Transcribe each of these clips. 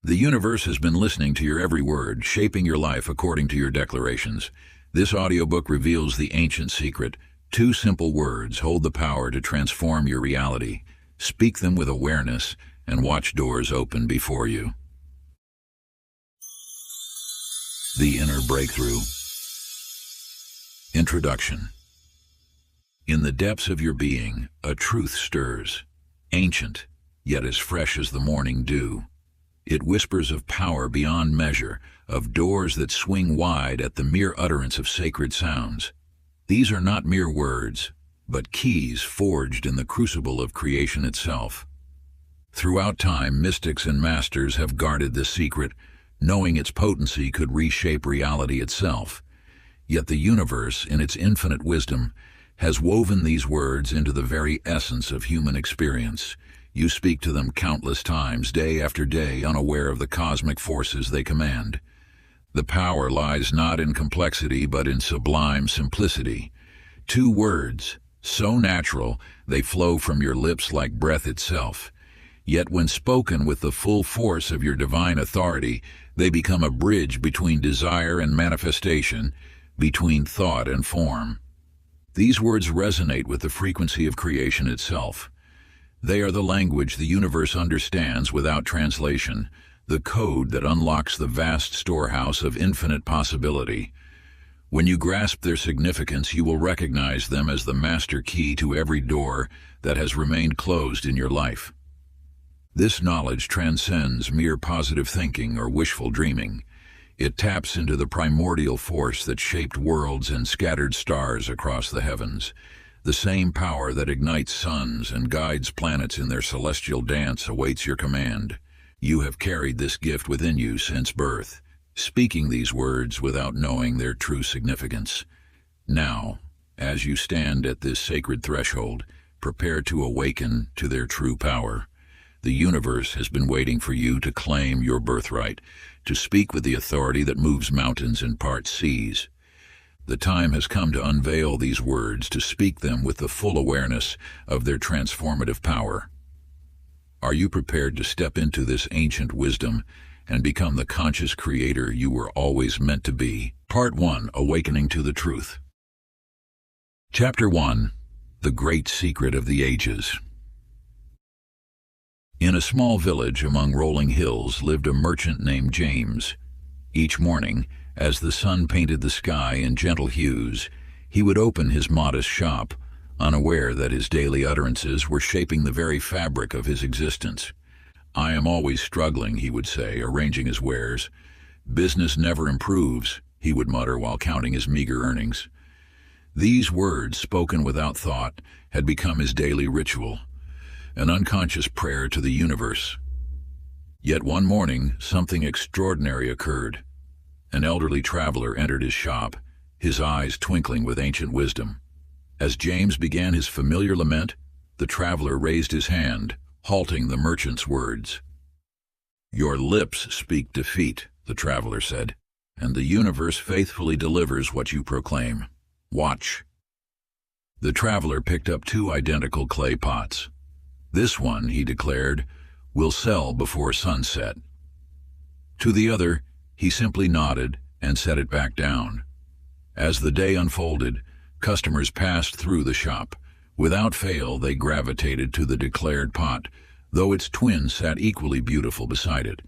The universe has been listening to your every word, shaping your life according to your declarations. This audiobook reveals the ancient secret. 2 simple words hold the power to transform your reality. Speak them with awareness and watch doors open before you. The Inner Breakthrough. Introduction. In the depths of your being, a truth stirs, ancient, yet as fresh as the morning dew. It whispers of power beyond measure, of doors that swing wide at the mere utterance of sacred sounds. These are not mere words, but keys forged in the crucible of creation itself. Throughout time, mystics and masters have guarded this secret, knowing its potency could reshape reality itself. Yet the universe, in its infinite wisdom, has woven these words into the very essence of human experience. You speak to them countless times, day after day, unaware of the cosmic forces they command. The power lies not in complexity, but in sublime simplicity. 2 words, so natural they flow from your lips like breath itself. Yet when spoken with the full force of your divine authority, they become a bridge between desire and manifestation, between thought and form. These words resonate with the frequency of creation itself. They are the language the universe understands without translation, the code that unlocks the vast storehouse of infinite possibility. When you grasp their significance, you will recognize them as the master key to every door that has remained closed in your life. This knowledge transcends mere positive thinking or wishful dreaming. It taps into the primordial force that shaped worlds and scattered stars across the heavens. The same power that ignites suns and guides planets in their celestial dance awaits your command. You have carried this gift within you since birth, speaking these words without knowing their true significance. Now, as you stand at this sacred threshold, prepare to awaken to their true power. The universe has been waiting for you to claim your birthright, to speak with the authority that moves mountains and parts seas. The time has come to unveil these words, to speak them with the full awareness of their transformative power. Are you prepared to step into this ancient wisdom and become the conscious creator you were always meant to be? Part 1. Awakening to the Truth. Chapter 1. The Great Secret of the Ages. In a small village among rolling hills lived a merchant named James. Each morning, as the sun painted the sky in gentle hues, he would open his modest shop, unaware that his daily utterances were shaping the very fabric of his existence. "I am always struggling," he would say, arranging his wares. "Business never improves," he would mutter while counting his meager earnings. These words, spoken without thought, had become his daily ritual, an unconscious prayer to the universe. Yet one morning, something extraordinary occurred. An elderly traveler entered his shop, his eyes twinkling with ancient wisdom. As James began his familiar lament, the traveler raised his hand, halting the merchant's words. "Your lips speak defeat," the traveler said, "and the universe faithfully delivers what you proclaim. Watch." The traveler picked up 2 identical clay pots. "This one," he declared, "will sell before sunset." To the other, he simply nodded and set it back down. As the day unfolded, customers passed through the shop. Without fail, they gravitated to the declared pot, though its twin sat equally beautiful beside it.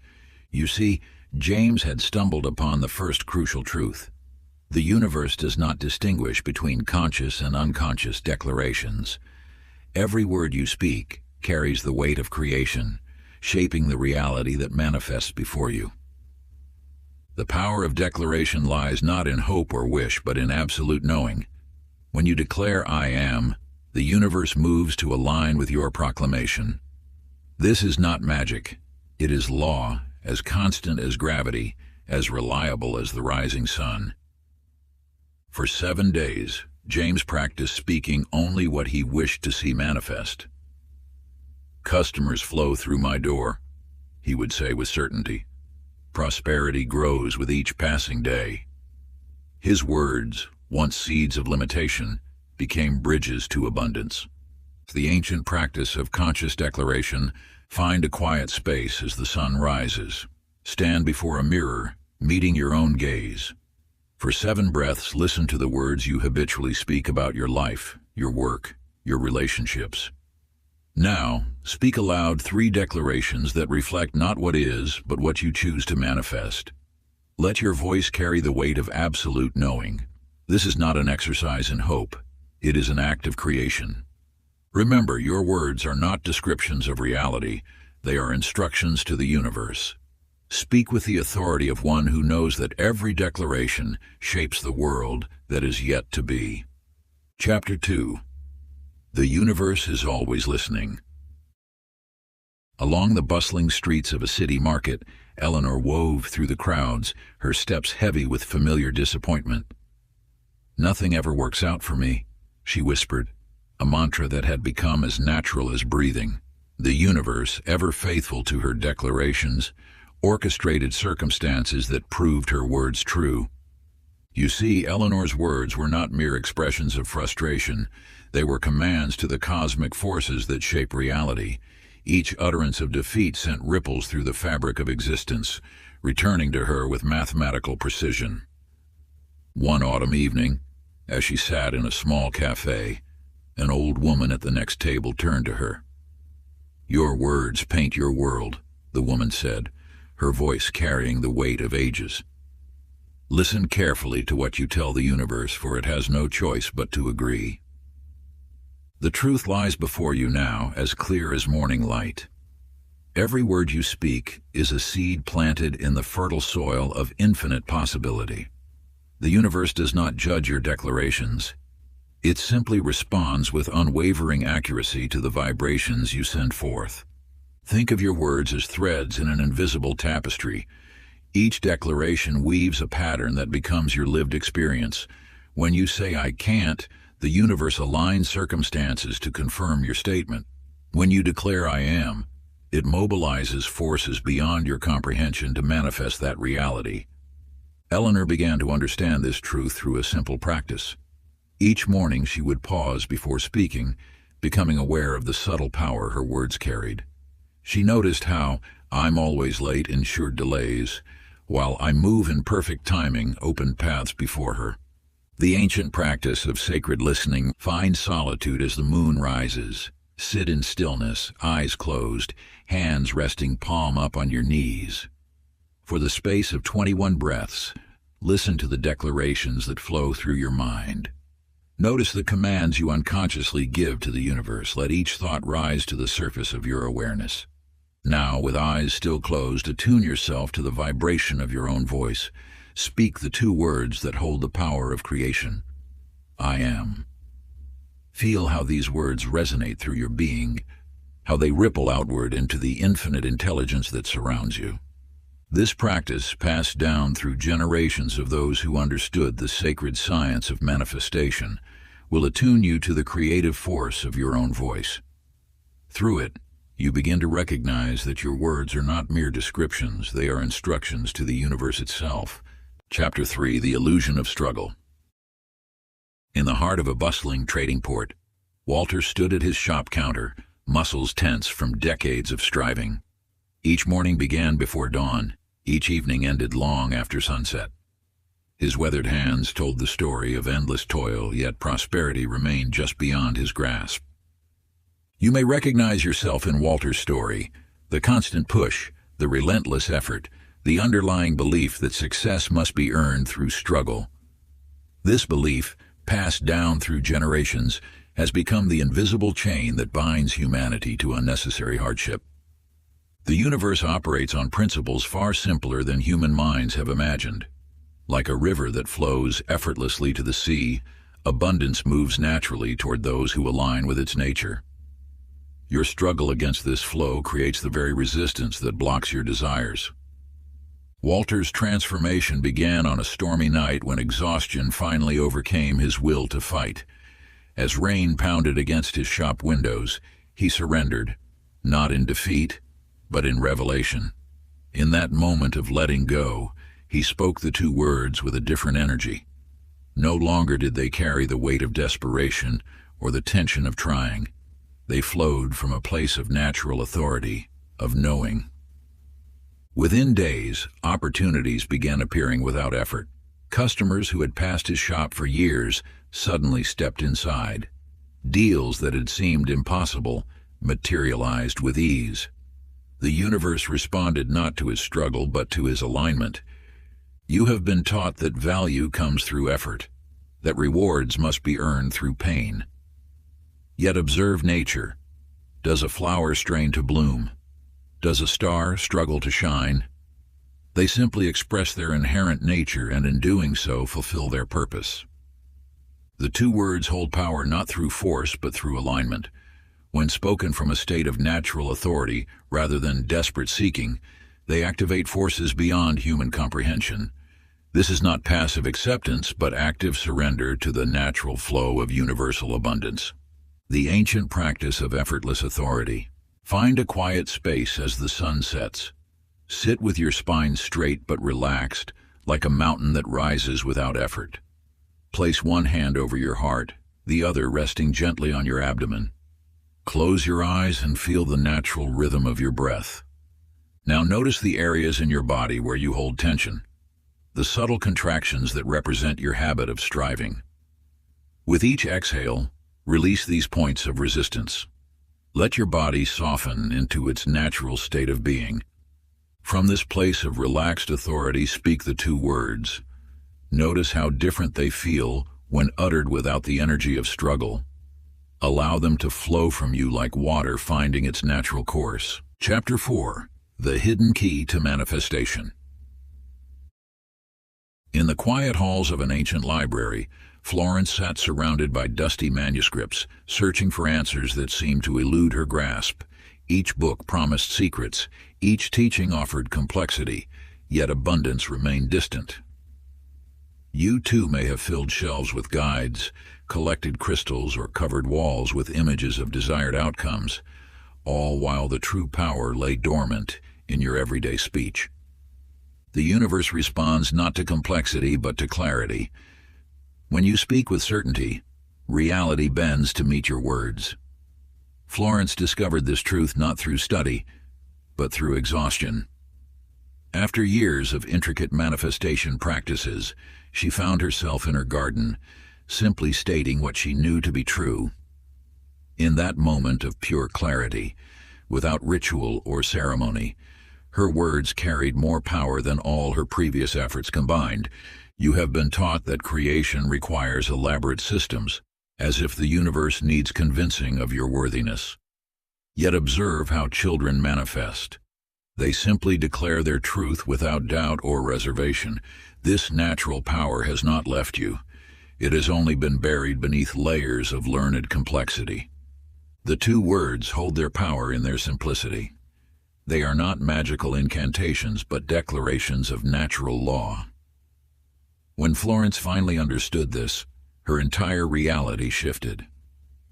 You see, James had stumbled upon the first crucial truth. The universe does not distinguish between conscious and unconscious declarations. Every word you speak carries the weight of creation, shaping the reality that manifests before you. The power of declaration lies not in hope or wish, but in absolute knowing. When you declare "I am," the universe moves to align with your proclamation. This is not magic. It is law, as constant as gravity, as reliable as the rising sun. For 7 days, James practiced speaking only what he wished to see manifest. "Customers flow through my door," he would say with certainty. "Prosperity grows with each passing day." His words, once seeds of limitation, became bridges to abundance. The ancient practice of conscious declaration: find a quiet space as the sun rises. Stand before a mirror, meeting your own gaze. For 7 breaths, listen to the words you habitually speak about your life, your work, your relationships. Now, speak aloud 3 declarations that reflect not what is, but what you choose to manifest. Let your voice carry the weight of absolute knowing. This is not an exercise in hope. It is an act of creation. Remember, your words are not descriptions of reality. They are instructions to the universe. Speak with the authority of one who knows that every declaration shapes the world that is yet to be. Chapter 2. The universe is always listening. Along the bustling streets of a city market, Eleanor wove through the crowds, her steps heavy with familiar disappointment. "Nothing ever works out for me," she whispered, a mantra that had become as natural as breathing. The universe, ever faithful to her declarations, orchestrated circumstances that proved her words true. You see, Eleanor's words were not mere expressions of frustration. They were commands to the cosmic forces that shape reality. Each utterance of defeat sent ripples through the fabric of existence, returning to her with mathematical precision. One autumn evening, as she sat in a small cafe, an old woman at the next table turned to her. "Your words paint your world," the woman said, her voice carrying the weight of ages. "Listen carefully to what you tell the universe, for it has no choice but to agree. The truth lies before you now, as clear as morning light. Every word you speak is a seed planted in the fertile soil of infinite possibility. The universe does not judge your declarations. It simply responds with unwavering accuracy to the vibrations you send forth. Think of your words as threads in an invisible tapestry. Each declaration weaves a pattern that becomes your lived experience. When you say, "I can't," the universe aligns circumstances to confirm your statement. When you declare, "I am," it mobilizes forces beyond your comprehension to manifest that reality. Eleanor began to understand this truth through a simple practice. Each morning she would pause before speaking, becoming aware of the subtle power her words carried. She noticed how "I'm always late" ensured delays, while "I move in perfect timing" opened paths before her. The ancient practice of sacred listening: find solitude as the moon rises. Sit in stillness, eyes closed, hands resting palm up on your knees. For the space of 21 breaths, listen to the declarations that flow through your mind. Notice the commands you unconsciously give to the universe. Let each thought rise to the surface of your awareness. Now, with eyes still closed, attune yourself to the vibration of your own voice. Speak the 2 words that hold the power of creation. "I am." Feel how these words resonate through your being, how they ripple outward into the infinite intelligence that surrounds you. This practice, passed down through generations of those who understood the sacred science of manifestation, will attune you to the creative force of your own voice. Through it, you begin to recognize that your words are not mere descriptions, they are instructions to the universe itself. Chapter 3. The Illusion of Struggle. In the heart of a bustling trading port, Walter stood at his shop counter, muscles tense from decades of striving. Each morning began before dawn, each evening ended long after sunset. His weathered hands told the story of endless toil, yet prosperity remained just beyond his grasp. You may recognize yourself in Walter's story: the constant push, the relentless effort, the underlying belief that success must be earned through struggle. This belief, passed down through generations, has become the invisible chain that binds humanity to unnecessary hardship. The universe operates on principles far simpler than human minds have imagined. Like a river that flows effortlessly to the sea, abundance moves naturally toward those who align with its nature. Your struggle against this flow creates the very resistance that blocks your desires. Walter's transformation began on a stormy night when exhaustion finally overcame his will to fight. As rain pounded against his shop windows, he surrendered, not in defeat, but in revelation. In that moment of letting go, he spoke the 2 words with a different energy. No longer did they carry the weight of desperation or the tension of trying. They flowed from a place of natural authority, of knowing. Within days, opportunities began appearing without effort. Customers who had passed his shop for years suddenly stepped inside. Deals that had seemed impossible materialized with ease. The universe responded not to his struggle but to his alignment. You have been taught that value comes through effort, that rewards must be earned through pain. Yet observe nature. Does a flower strain to bloom? Does a star struggle to shine? They simply express their inherent nature and in doing so fulfill their purpose. The two words hold power not through force but through alignment. When spoken from a state of natural authority rather than desperate seeking, they activate forces beyond human comprehension. This is not passive acceptance but active surrender to the natural flow of universal abundance. The ancient practice of effortless authority. Find a quiet space as the sun sets. Sit with your spine straight but relaxed, like a mountain that rises without effort. Place one hand over your heart, the other resting gently on your abdomen. Close your eyes and feel the natural rhythm of your breath. Now notice the areas in your body where you hold tension, the subtle contractions that represent your habit of striving. With each exhale, release these points of resistance. Let your body soften into its natural state of being. From this place of relaxed authority, speak the two words. Notice how different they feel when uttered without the energy of struggle. Allow them to flow from you like water finding its natural course. Chapter 4. The Hidden Key to Manifestation. In the quiet halls of an ancient library, Florence sat surrounded by dusty manuscripts, searching for answers that seemed to elude her grasp. Each book promised secrets, each teaching offered complexity, yet abundance remained distant. You too may have filled shelves with guides, collected crystals, or covered walls with images of desired outcomes, all while the true power lay dormant in your everyday speech. The universe responds not to complexity but to clarity. When you speak with certainty, reality bends to meet your words. Florence discovered this truth not through study, but through exhaustion. After years of intricate manifestation practices, she found herself in her garden, simply stating what she knew to be true. In that moment of pure clarity, without ritual or ceremony, her words carried more power than all her previous efforts combined. You have been taught that creation requires elaborate systems, as if the universe needs convincing of your worthiness. Yet observe how children manifest. They simply declare their truth without doubt or reservation. This natural power has not left you. It has only been buried beneath layers of learned complexity. The two words hold their power in their simplicity. They are not magical incantations, but declarations of natural law. When Florence finally understood this, her entire reality shifted.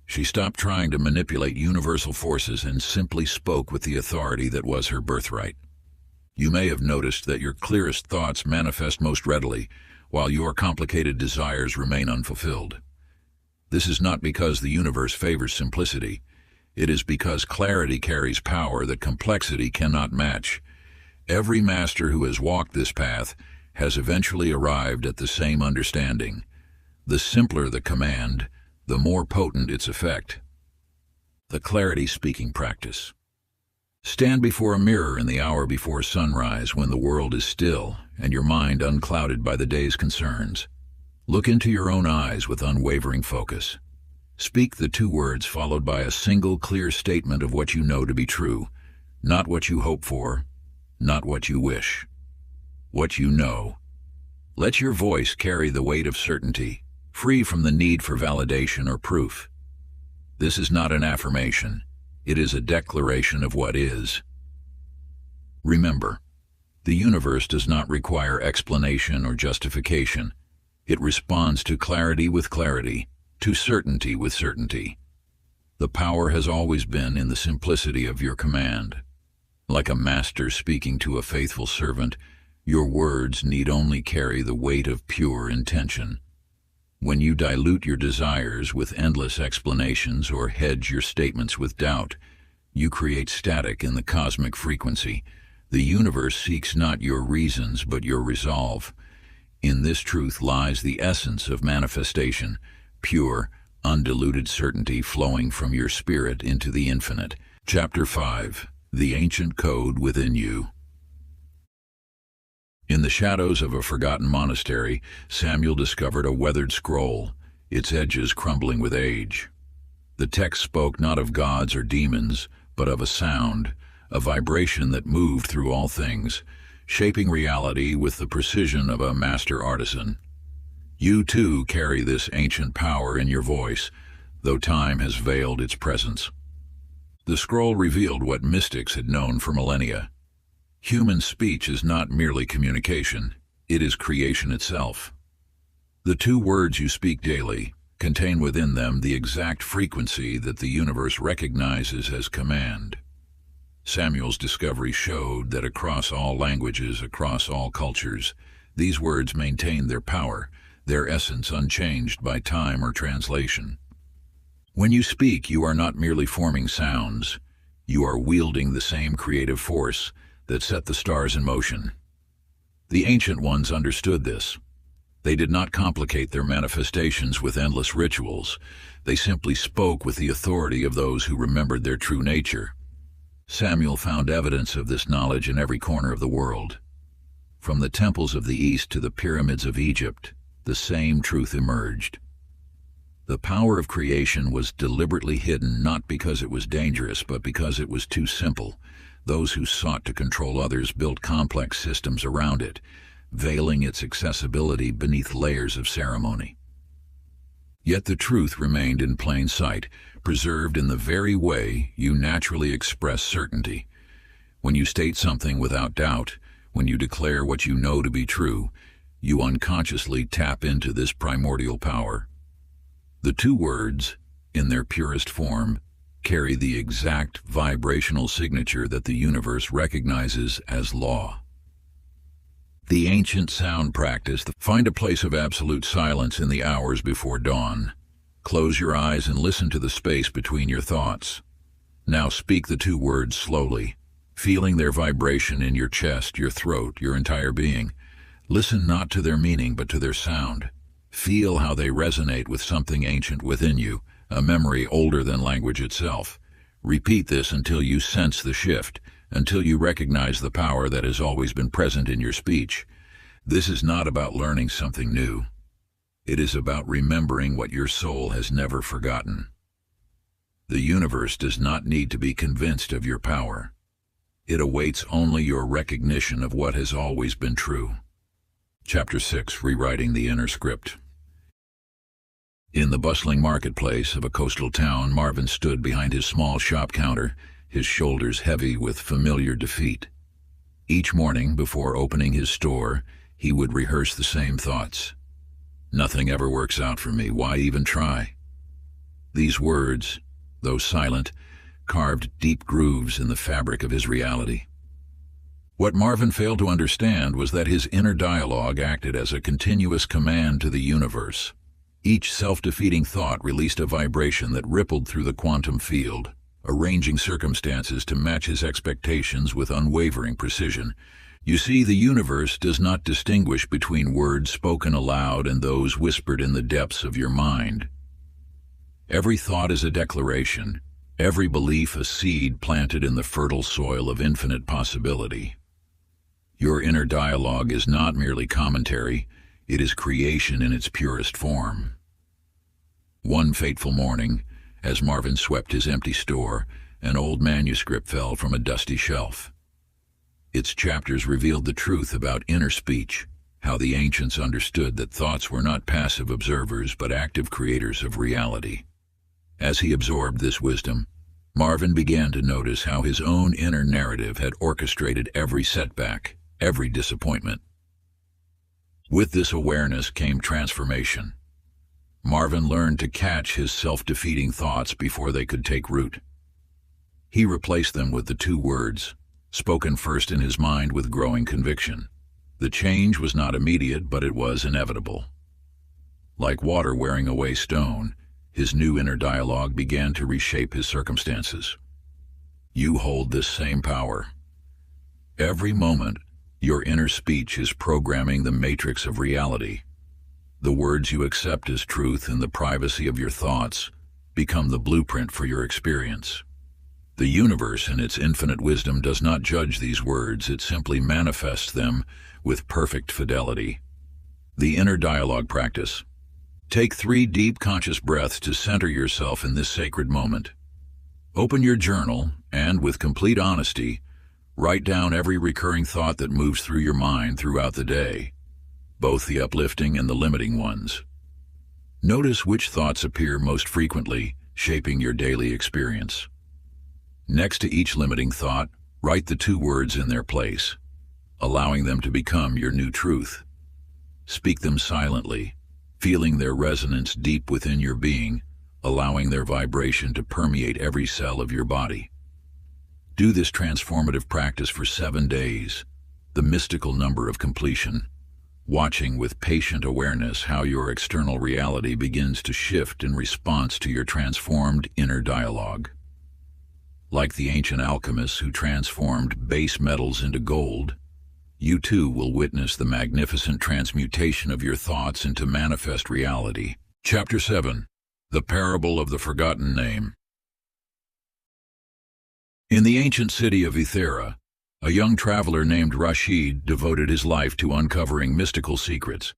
She stopped trying to manipulate universal forces and simply spoke with the authority that was her birthright. You may have noticed that your clearest thoughts manifest most readily, while your complicated desires remain unfulfilled. This is not because the universe favors simplicity. It is because clarity carries power that complexity cannot match. Every master who has walked this path has eventually arrived at the same understanding. The simpler the command, the more potent its effect. The clarity speaking practice. Stand before a mirror in the hour before sunrise when the world is still and your mind unclouded by the day's concerns. Look into your own eyes with unwavering focus. Speak the two words followed by a single clear statement of what you know to be true, not what you hope for, not what you wish. What you know. Let your voice carry the weight of certainty, free from the need for validation or proof. This is not an affirmation. It is a declaration of what is. Remember, the universe does not require explanation or justification. It responds to clarity with clarity, to certainty with certainty. The power has always been in the simplicity of your command. Like a master speaking to a faithful servant, your words need only carry the weight of pure intention. When you dilute your desires with endless explanations or hedge your statements with doubt, you create static in the cosmic frequency, The universe seeks not your reasons, but your resolve. In this truth lies the essence of manifestation, pure, undiluted certainty flowing from your spirit into the infinite. Chapter 5. The Ancient Code Within You. In the shadows of a forgotten monastery, Samuel discovered a weathered scroll, its edges crumbling with age. The text spoke not of gods or demons, but of a sound, a vibration that moved through all things, shaping reality with the precision of a master artisan. You too carry this ancient power in your voice, though time has veiled its presence. The scroll revealed what mystics had known for millennia. Human speech is not merely communication, it is creation itself. The 2 words you speak daily contain within them the exact frequency that the universe recognizes as command. Samuel's discovery showed that across all languages, across all cultures, these words maintain their power, their essence unchanged by time or translation. When you speak, you are not merely forming sounds, you are wielding the same creative force that set the stars in motion. The ancient ones understood this. They did not complicate their manifestations with endless rituals. They simply spoke with the authority of those who remembered their true nature. Samuel found evidence of this knowledge in every corner of the world. From the temples of the East to the pyramids of Egypt, the same truth emerged. The power of creation was deliberately hidden not because it was dangerous, but because it was too simple. Those who sought to control others built complex systems around it, veiling its accessibility beneath layers of ceremony. Yet the truth remained in plain sight, preserved in the very way you naturally express certainty. When you state something without doubt, when you declare what you know to be true, you unconsciously tap into this primordial power. The 2 words, in their purest form, carry the exact vibrational signature that the universe recognizes as law. The ancient sound practice. Find a place of absolute silence in the hours before dawn. Close your eyes and listen to the space between your thoughts. Now speak the 2 words slowly, feeling their vibration in your chest, your throat, your entire being. Listen not to their meaning, but to their sound. Feel how they resonate with something ancient within you, a memory older than language itself. Repeat this until you sense the shift, until you recognize the power that has always been present in your speech. This is not about learning something new. It is about remembering what your soul has never forgotten. The universe does not need to be convinced of your power. It awaits only your recognition of what has always been true. Chapter 6. Rewriting the Inner Script. In the bustling marketplace of a coastal town, Marvin stood behind his small shop counter, his shoulders heavy with familiar defeat. Each morning, before opening his store, he would rehearse the same thoughts. Nothing ever works out for me. Why even try? These words, though silent, carved deep grooves in the fabric of his reality. What Marvin failed to understand was that his inner dialogue acted as a continuous command to the universe. Each self-defeating thought released a vibration that rippled through the quantum field, arranging circumstances to match his expectations with unwavering precision. You see, the universe does not distinguish between words spoken aloud and those whispered in the depths of your mind. Every thought is a declaration, every belief a seed planted in the fertile soil of infinite possibility. Your inner dialogue is not merely commentary, it is creation in its purest form. One fateful morning, as Marvin swept his empty store, an old manuscript fell from a dusty shelf. Its chapters revealed the truth about inner speech, how the ancients understood that thoughts were not passive observers but active creators of reality. As he absorbed this wisdom, Marvin began to notice how his own inner narrative had orchestrated every setback, every disappointment. With this awareness came transformation. Marvin learned to catch his self-defeating thoughts before they could take root. He replaced them with the 2 words, spoken first in his mind with growing conviction. The change was not immediate, but it was inevitable. Like water wearing away stone, his new inner dialogue began to reshape his circumstances. You hold this same power. Every moment, your inner speech is programming the matrix of reality. The words you accept as truth in the privacy of your thoughts become the blueprint for your experience. The universe, in its infinite wisdom, does not judge these words, it simply manifests them with perfect fidelity. The inner dialogue practice. Take 3 deep conscious breaths to center yourself in this sacred moment. Open your journal and, with complete honesty, write down every recurring thought that moves through your mind throughout the day, both the uplifting and the limiting ones. Notice which thoughts appear most frequently, shaping your daily experience. Next to each limiting thought, write the 2 words in their place, allowing them to become your new truth. Speak them silently, feeling their resonance deep within your being, allowing their vibration to permeate every cell of your body. Do this transformative practice for 7 days, the mystical number of completion, watching with patient awareness how your external reality begins to shift in response to your transformed inner dialogue. Like the ancient alchemists who transformed base metals into gold, you too will witness the magnificent transmutation of your thoughts into manifest reality. Chapter 7. The Parable of the Forgotten Name. In the ancient city of Ithera, a young traveler named Rashid devoted his life to uncovering mystical secrets.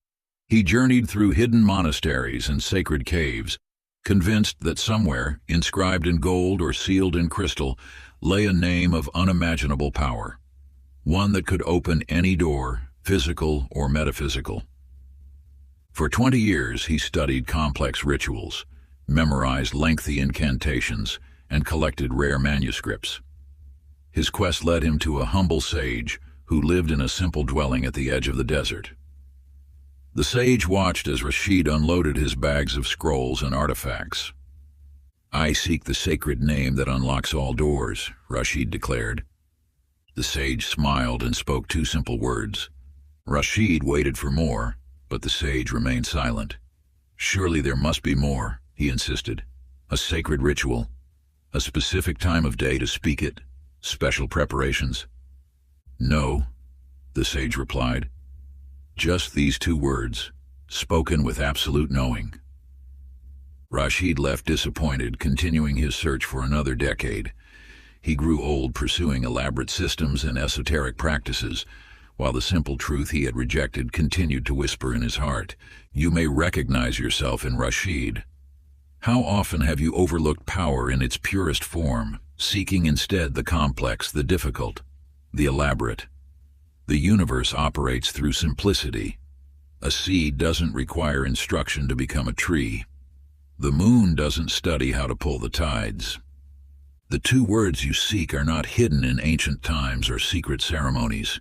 He journeyed through hidden monasteries and sacred caves, convinced that somewhere, inscribed in gold or sealed in crystal, lay a name of unimaginable power, one that could open any door, physical or metaphysical. For 20 years he studied complex rituals, memorized lengthy incantations, and collected rare manuscripts. His quest led him to a humble sage who lived in a simple dwelling at the edge of the desert. The sage watched as Rashid unloaded his bags of scrolls and artifacts. "I seek the sacred name that unlocks all doors," Rashid declared. The sage smiled and spoke 2 simple words. Rashid waited for more, but the sage remained silent. "Surely there must be more," he insisted. "A sacred ritual, a specific time of day to speak it, special preparations?" "No," the sage replied. "Just these 2 words, spoken with absolute knowing." Rashid left disappointed, continuing his search for another decade. He grew old pursuing elaborate systems and esoteric practices, while the simple truth he had rejected continued to whisper in his heart. You may recognize yourself in Rashid. How often have you overlooked power in its purest form, seeking instead the complex, the difficult, the elaborate? The universe operates through simplicity. A seed doesn't require instruction to become a tree. The moon doesn't study how to pull the tides. The 2 words you seek are not hidden in ancient times or secret ceremonies.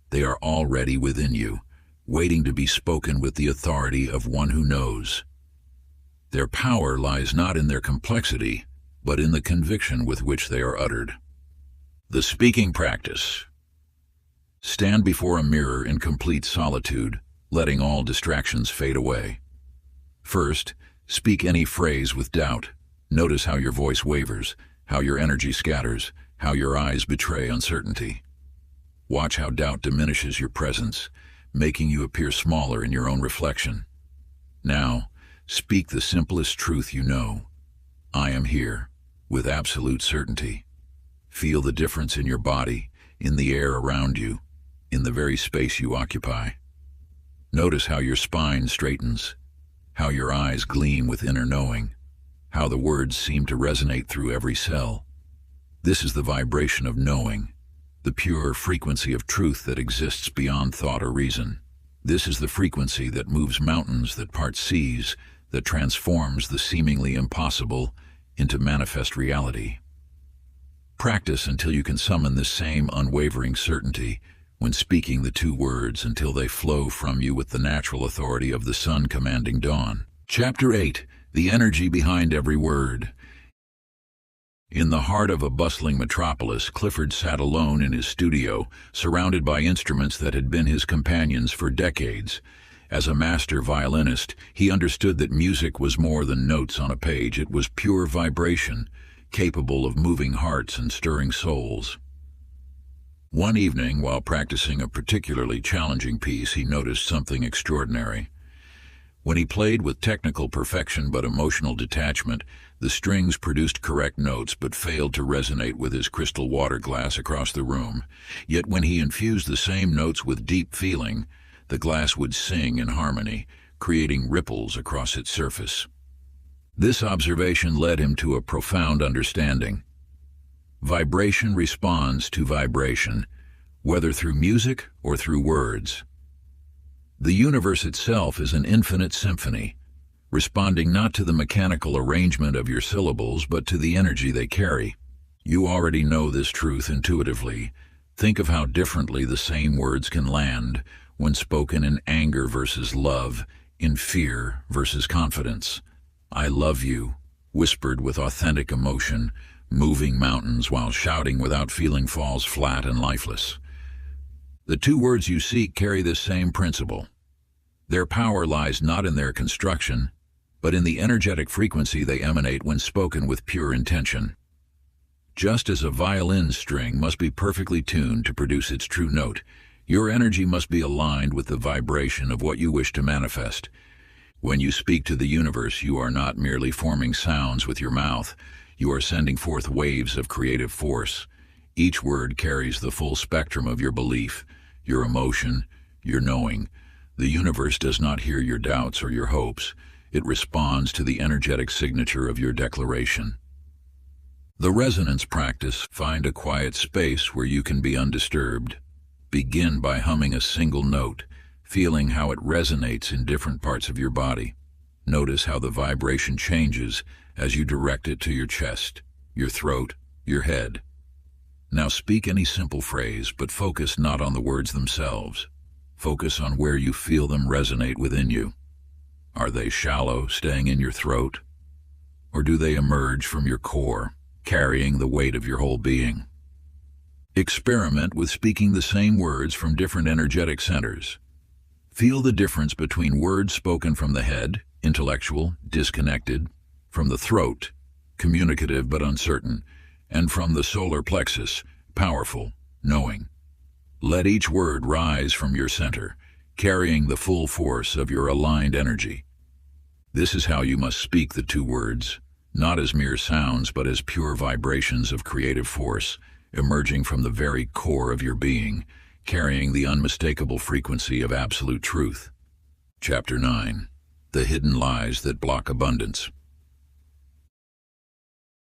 They are already within you, waiting to be spoken with the authority of one who knows. Their power lies not in their complexity, but in the conviction with which they are uttered. The speaking practice. Stand before a mirror in complete solitude, letting all distractions fade away. First, speak any phrase with doubt. Notice how your voice wavers, how your energy scatters, how your eyes betray uncertainty. Watch how doubt diminishes your presence, making you appear smaller in your own reflection. Now, speak the simplest truth you know. I am here, with absolute certainty. Feel the difference in your body, in the air around you, in the very space you occupy. Notice how your spine straightens, how your eyes gleam with inner knowing, how the words seem to resonate through every cell. This is the vibration of knowing, the pure frequency of truth that exists beyond thought or reason. This is the frequency that moves mountains, that parts seas, that transforms the seemingly impossible into manifest reality. Practice until you can summon this same unwavering certainty when speaking the 2 words, until they flow from you with the natural authority of the sun commanding dawn. Chapter 8. The Energy Behind Every Word. In the heart of a bustling metropolis, Clifford sat alone in his studio, surrounded by instruments that had been his companions for decades. As a master violinist, he understood that music was more than notes on a page. It was pure vibration, capable of moving hearts and stirring souls. One evening, while practicing a particularly challenging piece, he noticed something extraordinary. When he played with technical perfection but emotional detachment, the strings produced correct notes but failed to resonate with his crystal water glass across the room. Yet when he infused the same notes with deep feeling, the glass would sing in harmony, creating ripples across its surface. This observation led him to a profound understanding. Vibration responds to vibration, whether through music or through words. The universe itself is an infinite symphony, responding not to the mechanical arrangement of your syllables but to the energy they carry. You already know this truth intuitively. Think of how differently the same words can land when spoken in anger versus love, in fear versus confidence. "I love you," whispered with authentic emotion, moving mountains, while shouting without feeling falls flat and lifeless. The two words you seek carry this same principle. Their power lies not in their construction, but in the energetic frequency they emanate when spoken with pure intention. Just as a violin string must be perfectly tuned to produce its true note, your energy must be aligned with the vibration of what you wish to manifest. When you speak to the universe, you are not merely forming sounds with your mouth. You are sending forth waves of creative force. Each word carries the full spectrum of your belief, your emotion, your knowing. The universe does not hear your doubts or your hopes. It responds to the energetic signature of your declaration. The resonance practice: find a quiet space where you can be undisturbed. Begin by humming a single note, feeling how it resonates in different parts of your body. Notice how the vibration changes as you direct it to your chest, your throat, your head. Now speak any simple phrase, but focus not on the words themselves. Focus on where you feel them resonate within you. Are they shallow, staying in your throat? Or do they emerge from your core, carrying the weight of your whole being? Experiment with speaking the same words from different energetic centers. Feel the difference between words spoken from the head, intellectual, disconnected, from the throat, communicative but uncertain, and from the solar plexus, powerful, knowing. Let each word rise from your center, carrying the full force of your aligned energy. This is how you must speak the two words, not as mere sounds but as pure vibrations of creative force, emerging from the very core of your being, carrying the unmistakable frequency of absolute truth. Chapter 9. The Hidden Lies That Block Abundance.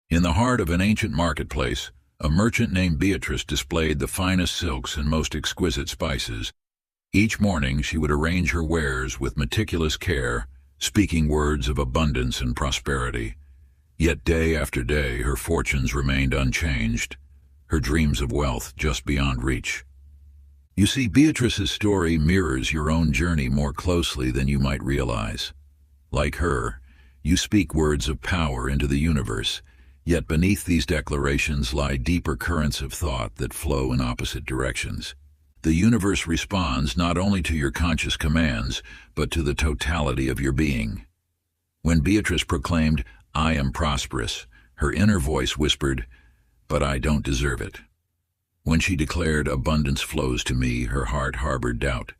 In the heart of an ancient marketplace, a merchant named Beatrice displayed the finest silks and most exquisite spices. Each morning she would arrange her wares with meticulous care, speaking words of abundance and prosperity. Yet day after day her fortunes remained unchanged, her dreams of wealth just beyond reach. You see, Beatrice's story mirrors your own journey more closely than you might realize. Like her, you speak words of power into the universe, yet beneath these declarations lie deeper currents of thought that flow in opposite directions. The universe responds not only to your conscious commands, but to the totality of your being. When Beatrice proclaimed, "I am prosperous," her inner voice whispered, "But I don't deserve it." When she declared, "Abundance flows to me," her heart harbored doubt.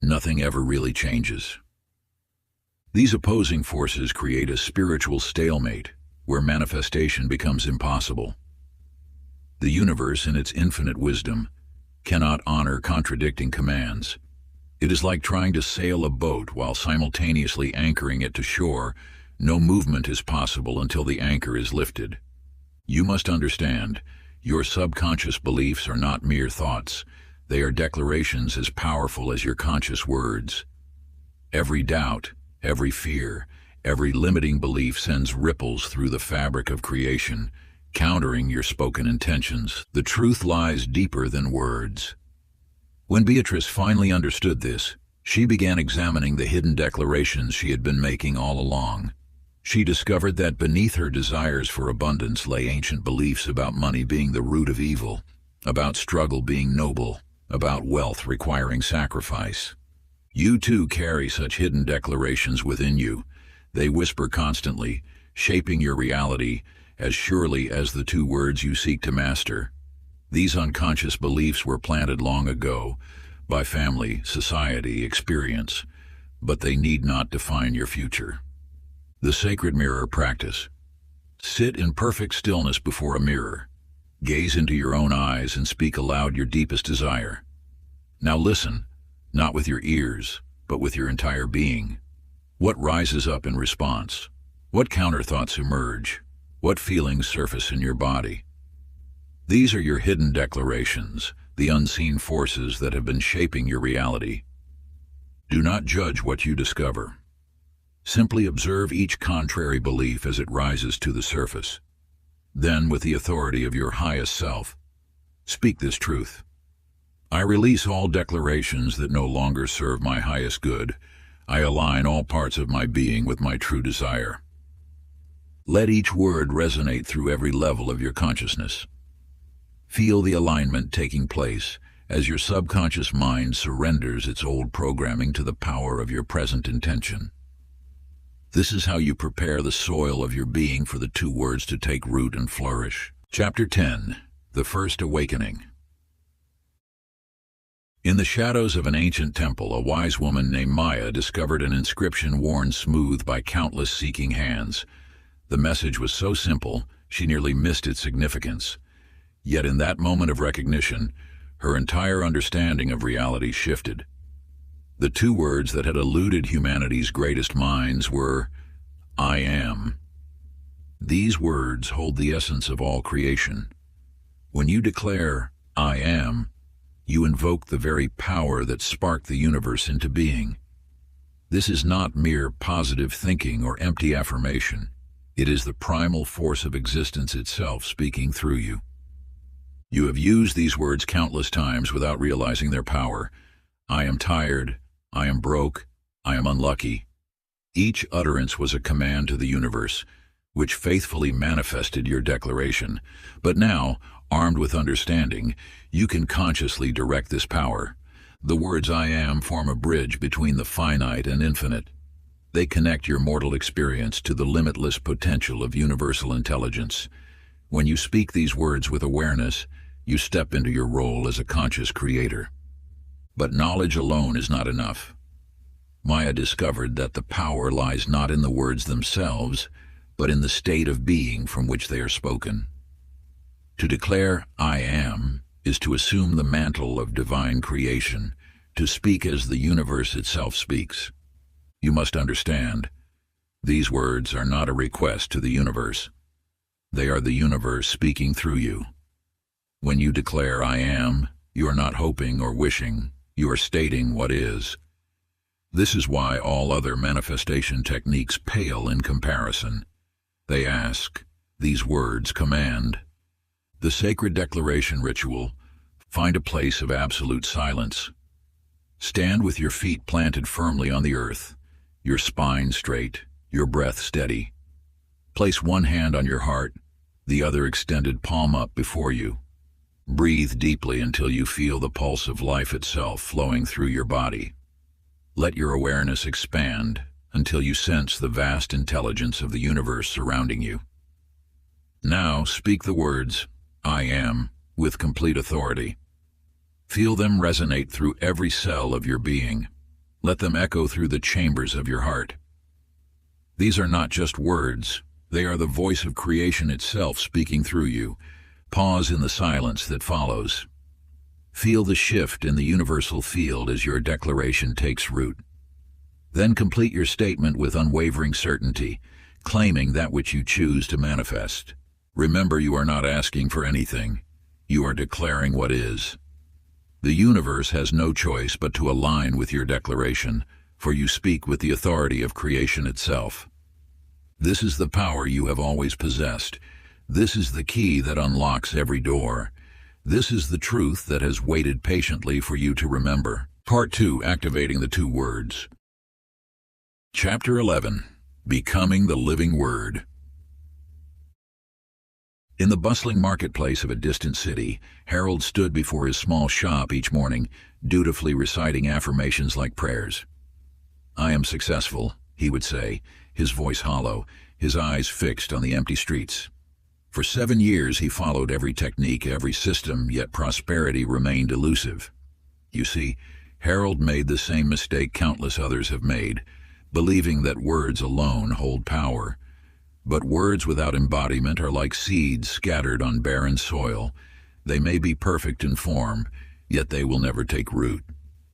Nothing ever really changes. These opposing forces create a spiritual stalemate, where manifestation becomes impossible. The universe, in its infinite wisdom, cannot honor contradicting commands. It is like trying to sail a boat while simultaneously anchoring it to shore. No movement is possible until the anchor is lifted. You must understand, your subconscious beliefs are not mere thoughts. They are declarations as powerful as your conscious words. Every doubt, every fear, every limiting belief sends ripples through the fabric of creation, countering your spoken intentions. The truth lies deeper than words. When Beatrice finally understood this, she began examining the hidden declarations she had been making all along. She discovered that beneath her desires for abundance lay ancient beliefs about money being the root of evil, about struggle being noble, about wealth requiring sacrifice. You too carry such hidden declarations within you. They whisper constantly, shaping your reality as surely as the two words you seek to master. These unconscious beliefs were planted long ago by family, society, experience, but they need not define your future. The sacred mirror practice. Sit in perfect stillness before a mirror. Gaze into your own eyes and speak aloud your deepest desire. Now listen, not with your ears, but with your entire being. What rises up in response? What counterthoughts emerge? What feelings surface in your body? These are your hidden declarations, the unseen forces that have been shaping your reality. Do not judge what you discover. Simply observe each contrary belief as it rises to the surface. Then, with the authority of your highest self, speak this truth. I release all declarations that no longer serve my highest good. I align all parts of my being with my true desire. Let each word resonate through every level of your consciousness. Feel the alignment taking place as your subconscious mind surrenders its old programming to the power of your present intention. This is how you prepare the soil of your being for the two words to take root and flourish. Chapter 10. The First Awakening. In the shadows of an ancient temple, a wise woman named Maya discovered an inscription worn smooth by countless seeking hands. The message was so simple, she nearly missed its significance. Yet in that moment of recognition, her entire understanding of reality shifted. The two words that had eluded humanity's greatest minds were, I am. These words hold the essence of all creation. When you declare, I am, you invoke the very power that sparked the universe into being. This is not mere positive thinking or empty affirmation. It is the primal force of existence itself speaking through you. You have used these words countless times without realizing their power. I am tired. I am broke. I am unlucky. Each utterance was a command to the universe, which faithfully manifested your declaration. But now, armed with understanding, you can consciously direct this power. The words I am form a bridge between the finite and infinite. They connect your mortal experience to the limitless potential of universal intelligence. When you speak these words with awareness, you step into your role as a conscious creator. But knowledge alone is not enough. Maya discovered that the power lies not in the words themselves, but in the state of being from which they are spoken. To declare, I am, is to assume the mantle of divine creation, to speak as the universe itself speaks. You must understand, these words are not a request to the universe. They are the universe speaking through you. When you declare, I am, you are not hoping or wishing, you are stating what is. This is why all other manifestation techniques pale in comparison. They ask, these words command. The sacred declaration ritual, find a place of absolute silence. Stand with your feet planted firmly on the earth, your spine straight, your breath steady. Place one hand on your heart, the other extended palm up before you. Breathe deeply until you feel the pulse of life itself flowing through your body. Let your awareness expand until you sense the vast intelligence of the universe surrounding you. Now speak the words, I am, with complete authority. Feel them resonate through every cell of your being. Let them echo through the chambers of your heart. These are not just words, they are the voice of creation itself speaking through you. Pause in the silence that follows. Feel the shift in the universal field as your declaration takes root. Then complete your statement with unwavering certainty, claiming that which you choose to manifest. Remember, you are not asking for anything. You are declaring what is. The universe has no choice but to align with your declaration, for you speak with the authority of creation itself. This is the power you have always possessed. This is the key that unlocks every door. This is the truth that has waited patiently for you to remember. Part 2. Activating the two words. Chapter 11. Becoming the Living Word. In the bustling marketplace of a distant city, Harold stood before his small shop each morning, dutifully reciting affirmations like prayers. I am successful, he would say, his voice hollow, his eyes fixed on the empty streets. For 7 years he followed every technique, every system, yet prosperity remained elusive. You see, Harold made the same mistake countless others have made, believing that words alone hold power. But words without embodiment are like seeds scattered on barren soil. They may be perfect in form, yet they will never take root.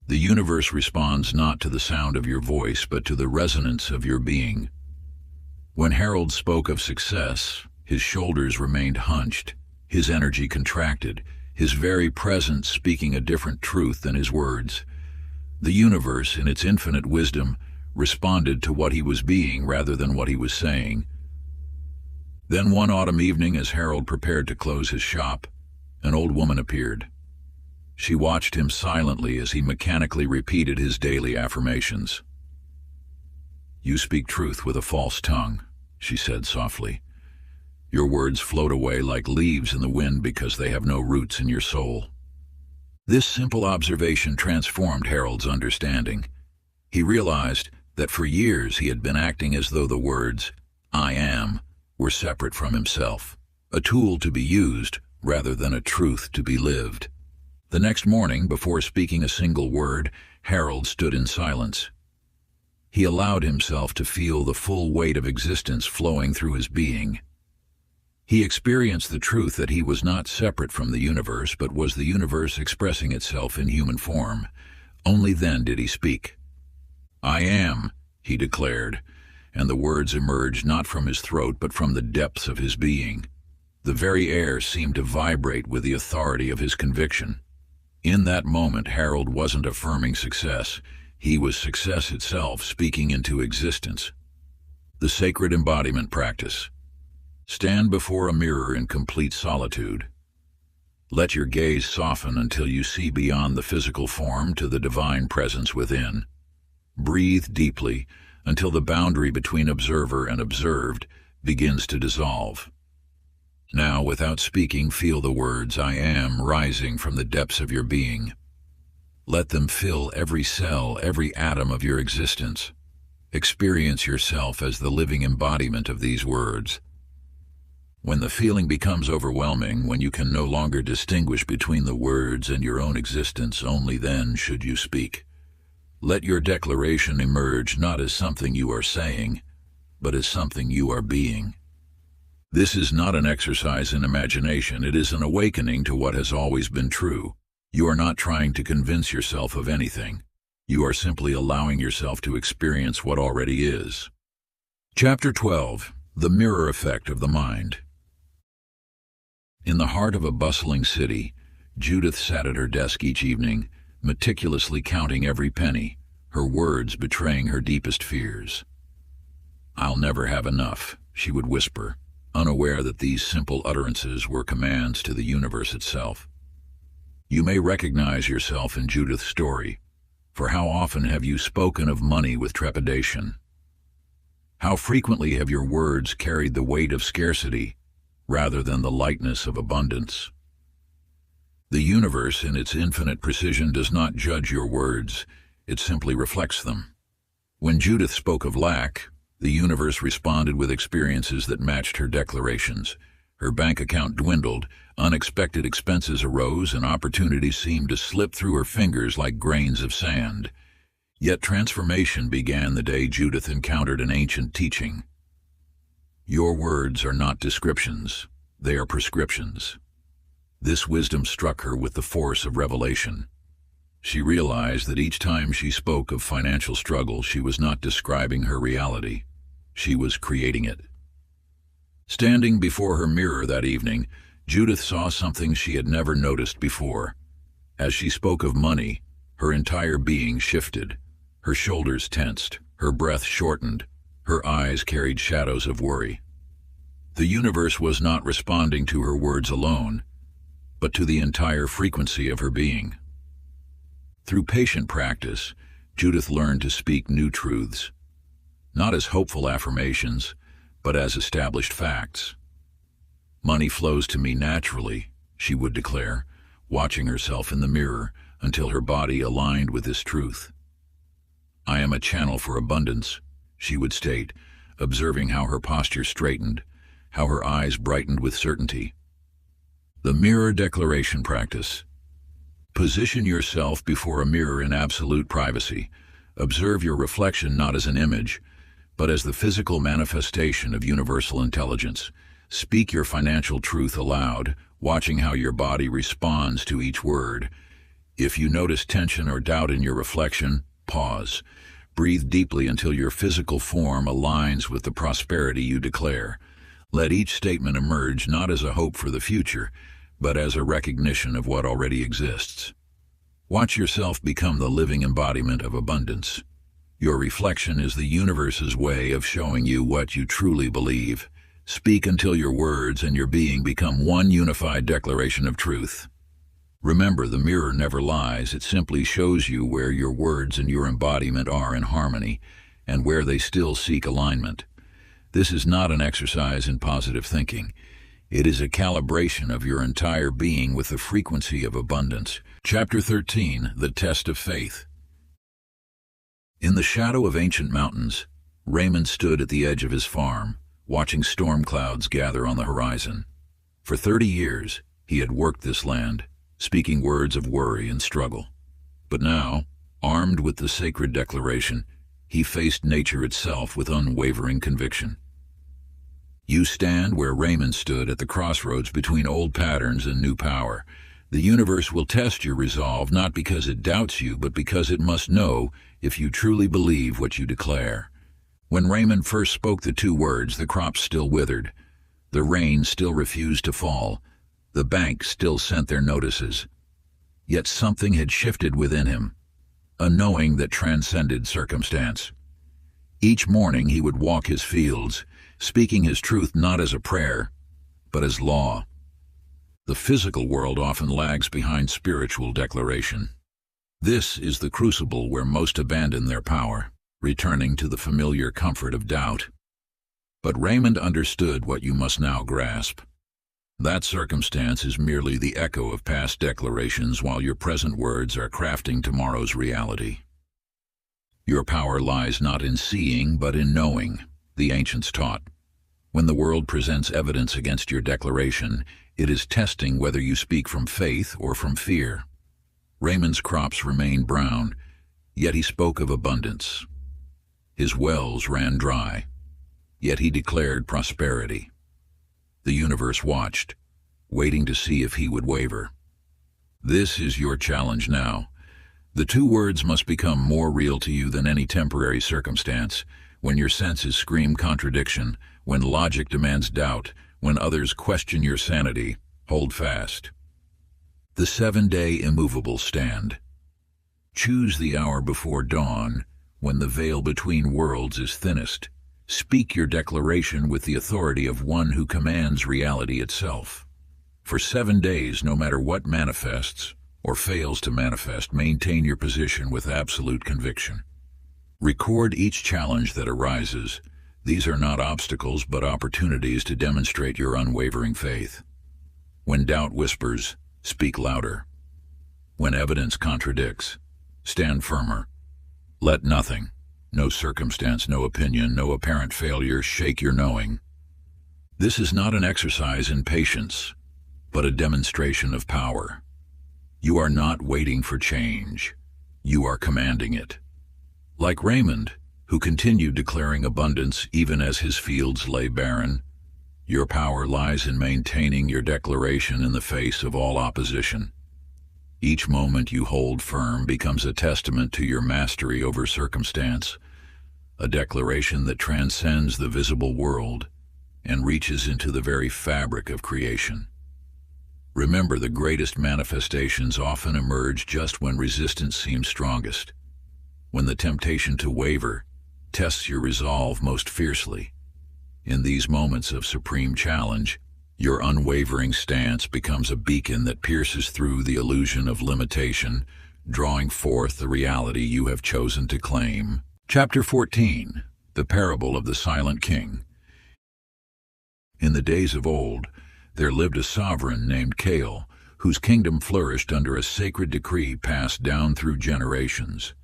The universe responds not to the sound of your voice, but to the resonance of your being. When Harold spoke of success, his shoulders remained hunched, his energy contracted, his very presence speaking a different truth than his words. The universe, in its infinite wisdom, responded to what he was being rather than what he was saying. Then one autumn evening, as Harold prepared to close his shop, an old woman appeared. She watched him silently as he mechanically repeated his daily affirmations. "You speak truth with a false tongue," she said softly. "Your words float away like leaves in the wind because they have no roots in your soul." This simple observation transformed Harold's understanding. He realized that for years he had been acting as though the words, "I am," were separate from himself, a tool to be used rather than a truth to be lived. The next morning, before speaking a single word, Harold stood in silence. He allowed himself to feel the full weight of existence flowing through his being. He experienced the truth that he was not separate from the universe, but was the universe expressing itself in human form. Only then did he speak. "I am," he declared, and the words emerged not from his throat but from the depths of his being. The very air seemed to vibrate with the authority of his conviction. In that moment, Harold wasn't affirming success. He was success itself speaking into existence. The sacred embodiment practice. Stand before a mirror in complete solitude. Let your gaze soften until you see beyond the physical form to the divine presence within. Breathe deeply until the boundary between observer and observed begins to dissolve. Now, without speaking, feel the words, "I am," rising from the depths of your being. Let them fill every cell, every atom of your existence. Experience yourself as the living embodiment of these words. When the feeling becomes overwhelming, when you can no longer distinguish between the words and your own existence, only then should you speak. Let your declaration emerge not as something you are saying, but as something you are being. This is not an exercise in imagination. It is an awakening to what has always been true. You are not trying to convince yourself of anything. You are simply allowing yourself to experience what already is. Chapter 12. The Mirror Effect of the Mind. In the heart of a bustling city, Judith sat at her desk each evening, meticulously counting every penny, her words betraying her deepest fears. "I'll never have enough," she would whisper, unaware that these simple utterances were commands to the universe itself. You may recognize yourself in Judith's story, for how often have you spoken of money with trepidation? How frequently have your words carried the weight of scarcity rather than the lightness of abundance? The universe, in its infinite precision, does not judge your words, it simply reflects them. When Judith spoke of lack, the universe responded with experiences that matched her declarations. Her bank account dwindled, unexpected expenses arose, and opportunities seemed to slip through her fingers like grains of sand. Yet transformation began the day Judith encountered an ancient teaching. Your words are not descriptions, they are prescriptions. This wisdom struck her with the force of revelation. She realized that each time she spoke of financial struggle, she was not describing her reality. She was creating it. Standing before her mirror that evening, Judith saw something she had never noticed before. As she spoke of money, her entire being shifted. Her shoulders tensed, her breath shortened, her eyes carried shadows of worry. The universe was not responding to her words alone, but to the entire frequency of her being. Through patient practice, Judith learned to speak new truths, not as hopeful affirmations, but as established facts. "Money flows to me naturally," she would declare, watching herself in the mirror until her body aligned with this truth. "I am a channel for abundance," she would state, observing how her posture straightened, how her eyes brightened with certainty. The mirror declaration practice. Position yourself before a mirror in absolute privacy. Observe your reflection not as an image, but as the physical manifestation of universal intelligence. Speak your financial truth aloud, watching how your body responds to each word. If you notice tension or doubt in your reflection, pause. Breathe deeply until your physical form aligns with the prosperity you declare. Let each statement emerge not as a hope for the future, but as a recognition of what already exists. Watch yourself become the living embodiment of abundance. Your reflection is the universe's way of showing you what you truly believe. Speak until your words and your being become one unified declaration of truth. Remember, the mirror never lies. It simply shows you where your words and your embodiment are in harmony, and where they still seek alignment. This is not an exercise in positive thinking. It is a calibration of your entire being with the frequency of abundance. Chapter 13, The Test of Faith. In the shadow of ancient mountains, Raymond stood at the edge of his farm, watching storm clouds gather on the horizon. For 30 years, he had worked this land, speaking words of worry and struggle. But now, armed with the sacred declaration, he faced nature itself with unwavering conviction. You stand where Raymond stood at the crossroads between old patterns and new power. The universe will test your resolve not because it doubts you, but because it must know if you truly believe what you declare. When Raymond first spoke the two words, the crops still withered. The rain still refused to fall. The banks still sent their notices. Yet something had shifted within him, a knowing that transcended circumstance. Each morning he would walk his fields, speaking his truth not as a prayer, but as law. The physical world often lags behind spiritual declaration. This is the crucible where most abandon their power, returning to the familiar comfort of doubt. But Raymond understood what you must now grasp. That circumstance is merely the echo of past declarations while your present words are crafting tomorrow's reality. Your power lies not in seeing, but in knowing, the ancients taught. When the world presents evidence against your declaration, it is testing whether you speak from faith or from fear. Raymond's crops remained brown, yet he spoke of abundance. His wells ran dry, yet he declared prosperity. The universe watched, waiting to see if he would waver. This is your challenge now. The two words must become more real to you than any temporary circumstance. When your senses scream contradiction, when logic demands doubt, when others question your sanity, hold fast. The 7-day immovable stand. Choose the hour before dawn, when the veil between worlds is thinnest. Speak your declaration with the authority of one who commands reality itself. For 7 days, no matter what manifests or fails to manifest, maintain your position with absolute conviction. Record each challenge that arises. These are not obstacles, but opportunities to demonstrate your unwavering faith. When doubt whispers, speak louder. When evidence contradicts, stand firmer. Let nothing, no circumstance, no opinion, no apparent failure shake your knowing. This is not an exercise in patience, but a demonstration of power. You are not waiting for change. You are commanding it. Like Raymond, who continued declaring abundance even as his fields lay barren, your power lies in maintaining your declaration in the face of all opposition. Each moment you hold firm becomes a testament to your mastery over circumstance, a declaration that transcends the visible world and reaches into the very fabric of creation. Remember, the greatest manifestations often emerge just when resistance seems strongest, when the temptation to waver tests your resolve most fiercely. In these moments of supreme challenge, your unwavering stance becomes a beacon that pierces through the illusion of limitation, drawing forth the reality you have chosen to claim. Chapter 14, The Parable of the Silent King. In the days of old, there lived a sovereign named Kale, whose kingdom flourished under a sacred decree passed down through generations.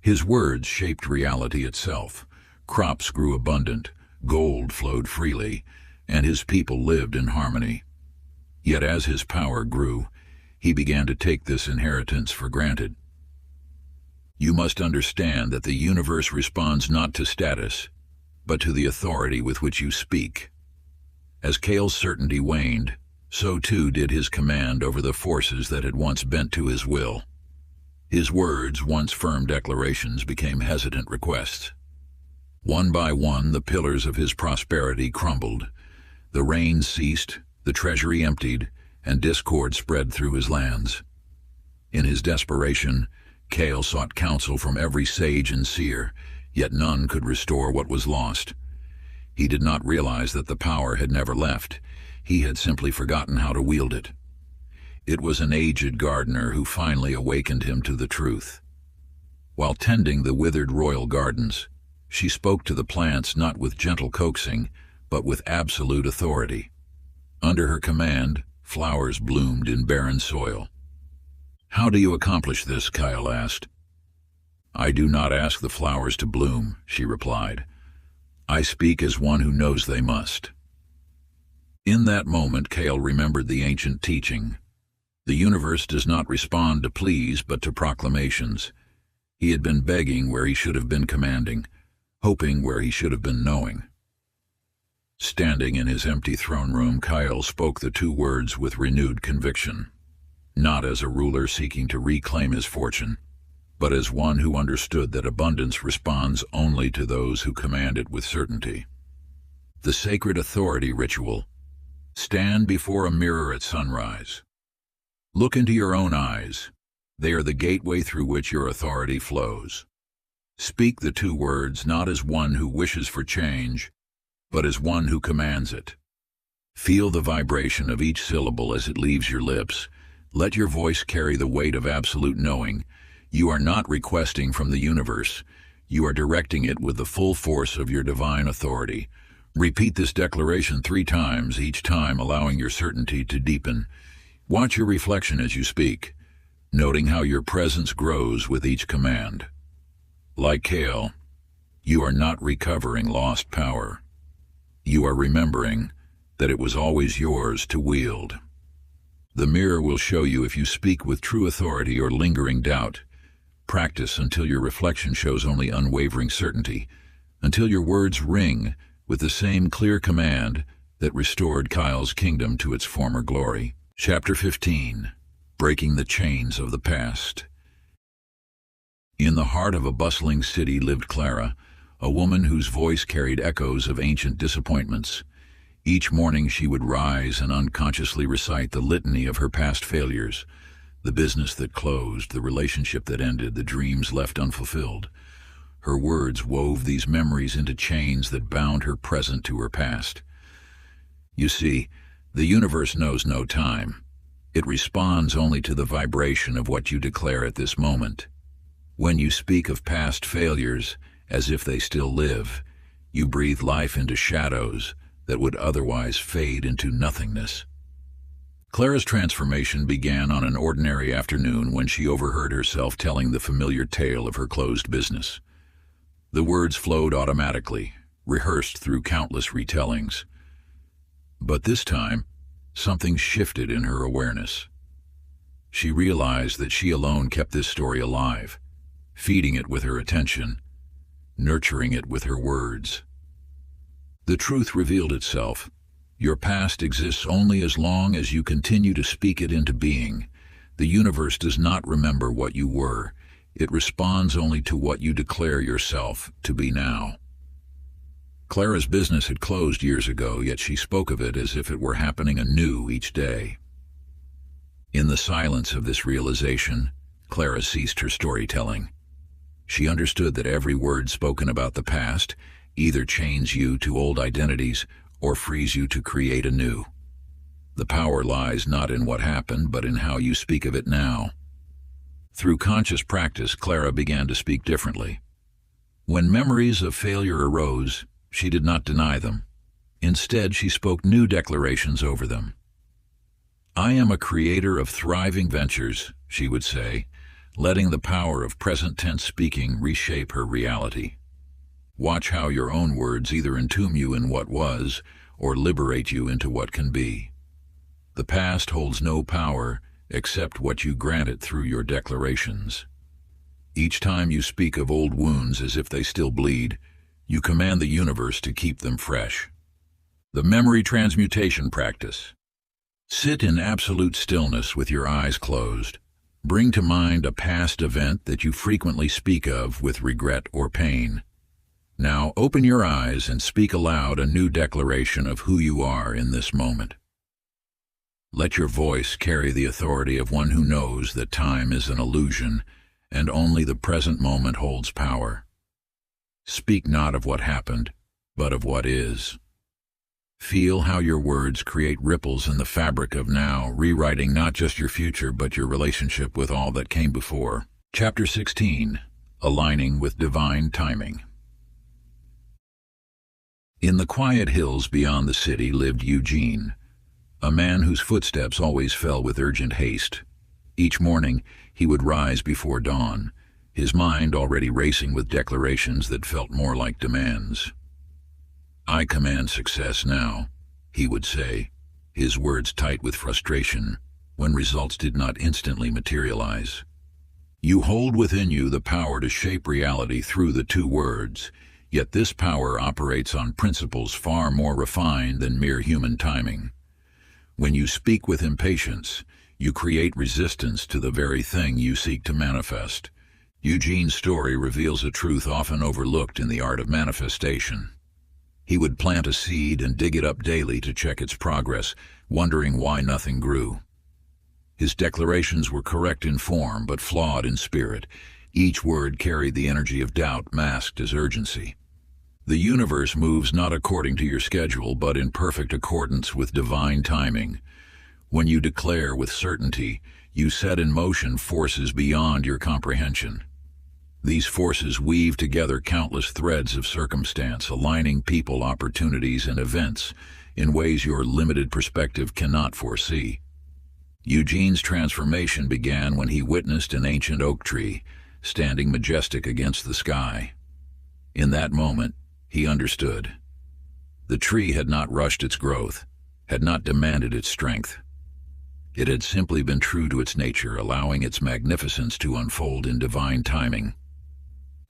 His words shaped reality itself. Crops grew abundant, gold flowed freely, and his people lived in harmony. Yet as his power grew, he began to take this inheritance for granted. You must understand that the universe responds not to status, but to the authority with which you speak. As Kale's certainty waned, so too did his command over the forces that had once bent to his will. His words, once firm declarations, became hesitant requests. One by one, the pillars of his prosperity crumbled. The rain ceased, the treasury emptied, and discord spread through his lands. In his desperation, Kale sought counsel from every sage and seer, yet none could restore what was lost. He did not realize that the power had never left. He had simply forgotten how to wield it. It was an aged gardener who finally awakened him to the truth. While tending the withered royal gardens, she spoke to the plants not with gentle coaxing, but with absolute authority. Under her command, flowers bloomed in barren soil. "How do you accomplish this?" Kyle asked. "I do not ask the flowers to bloom," she replied. "I speak as one who knows they must." In that moment, Kale remembered the ancient teaching. The universe does not respond to pleas, but to proclamations. He had been begging where he should have been commanding, hoping where he should have been knowing. Standing in his empty throne room, Kyle spoke the two words with renewed conviction, not as a ruler seeking to reclaim his fortune, but as one who understood that abundance responds only to those who command it with certainty. The sacred authority ritual. Stand before a mirror at sunrise. Look into your own eyes. They are the gateway through which your authority flows. Speak the two words not as one who wishes for change, but as one who commands it. Feel the vibration of each syllable as it leaves your lips. Let your voice carry the weight of absolute knowing. You are not requesting from the universe. You are directing it with the full force of your divine authority. Repeat this declaration 3 times, each time allowing your certainty to deepen. Watch your reflection as you speak, noting how your presence grows with each command. Like Kale, you are not recovering lost power. You are remembering that it was always yours to wield. The mirror will show you if you speak with true authority or lingering doubt. Practice until your reflection shows only unwavering certainty, until your words ring with the same clear command that restored Kyle's kingdom to its former glory. Chapter 15. Breaking the Chains of the Past. In the heart of a bustling city lived Clara, a woman whose voice carried echoes of ancient disappointments. Each morning she would rise and unconsciously recite the litany of her past failures, the business that closed, the relationship that ended, the dreams left unfulfilled. Her words wove these memories into chains that bound her present to her past. You see, the universe knows no time. It responds only to the vibration of what you declare at this moment. When you speak of past failures, as if they still live, you breathe life into shadows that would otherwise fade into nothingness. Clara's transformation began on an ordinary afternoon when she overheard herself telling the familiar tale of her closed business. The words flowed automatically, rehearsed through countless retellings. But this time, something shifted in her awareness. She realized that she alone kept this story alive, feeding it with her attention, nurturing it with her words. The truth revealed itself. Your past exists only as long as you continue to speak it into being. The universe does not remember what you were. It responds only to what you declare yourself to be now. Clara's business had closed years ago, yet she spoke of it as if it were happening anew each day. In the silence of this realization, Clara ceased her storytelling. She understood that every word spoken about the past either chains you to old identities or frees you to create anew. The power lies not in what happened, but in how you speak of it now. Through conscious practice, Clara began to speak differently. When memories of failure arose, she did not deny them. Instead, she spoke new declarations over them. "I am a creator of thriving ventures," she would say, letting the power of present tense speaking reshape her reality. Watch how your own words either entomb you in what was or liberate you into what can be. The past holds no power except what you grant it through your declarations. Each time you speak of old wounds as if they still bleed, you command the universe to keep them fresh. The memory transmutation practice. Sit in absolute stillness with your eyes closed. Bring to mind a past event that you frequently speak of with regret or pain. Now open your eyes and speak aloud a new declaration of who you are in this moment. Let your voice carry the authority of one who knows that time is an illusion and only the present moment holds power. Speak not of what happened, but of what is. Feel how your words create ripples in the fabric of now, rewriting not just your future, but your relationship with all that came before. Chapter 16. Aligning with Divine Timing. In the quiet hills beyond the city lived Eugene, a man whose footsteps always fell with urgent haste. Each morning, he would rise before dawn, his mind already racing with declarations that felt more like demands. "I command success now," he would say, his words tight with frustration when results did not instantly materialize. You hold within you the power to shape reality through the two words, yet this power operates on principles far more refined than mere human timing. When you speak with impatience, you create resistance to the very thing you seek to manifest. Eugene's story reveals a truth often overlooked in the art of manifestation. He would plant a seed and dig it up daily to check its progress, wondering why nothing grew. His declarations were correct in form but flawed in spirit. Each word carried the energy of doubt masked as urgency. The universe moves not according to your schedule, but in perfect accordance with divine timing. When you declare with certainty, you set in motion forces beyond your comprehension. These forces weave together countless threads of circumstance, aligning people, opportunities, and events in ways your limited perspective cannot foresee. Eugene's transformation began when he witnessed an ancient oak tree, standing majestic against the sky. In that moment, he understood. The tree had not rushed its growth, had not demanded its strength. It had simply been true to its nature, allowing its magnificence to unfold in divine timing.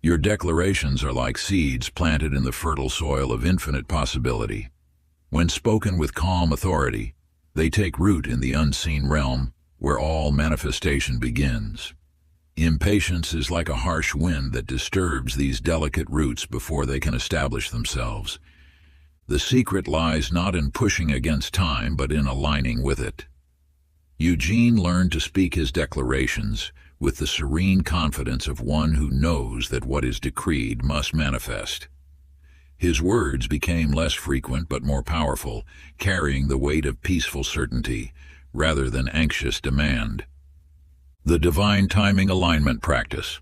Your declarations are like seeds planted in the fertile soil of infinite possibility. When spoken with calm authority, they take root in the unseen realm, where all manifestation begins. Impatience is like a harsh wind that disturbs these delicate roots before they can establish themselves. The secret lies not in pushing against time, but in aligning with it. Eugene learned to speak his declarations with the serene confidence of one who knows that what is decreed must manifest. His words became less frequent but more powerful, carrying the weight of peaceful certainty rather than anxious demand. The Divine Timing Alignment Practice.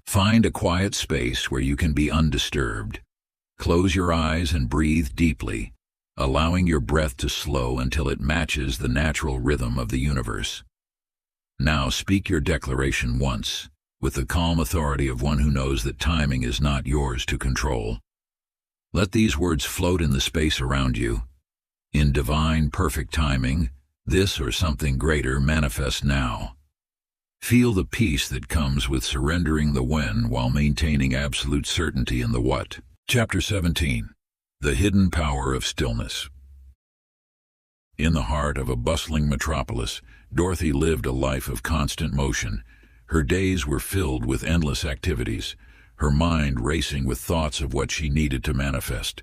Find a quiet space where you can be undisturbed. Close your eyes and breathe deeply, allowing your breath to slow until it matches the natural rhythm of the universe. Now speak your declaration once, with the calm authority of one who knows that timing is not yours to control. Let these words float in the space around you. In divine, perfect timing, this or something greater manifests now. Feel the peace that comes with surrendering the when while maintaining absolute certainty in the what. Chapter 17. The Hidden Power of Stillness. In the heart of a bustling metropolis, Dorothy lived a life of constant motion. Her days were filled with endless activities, her mind racing with thoughts of what she needed to manifest.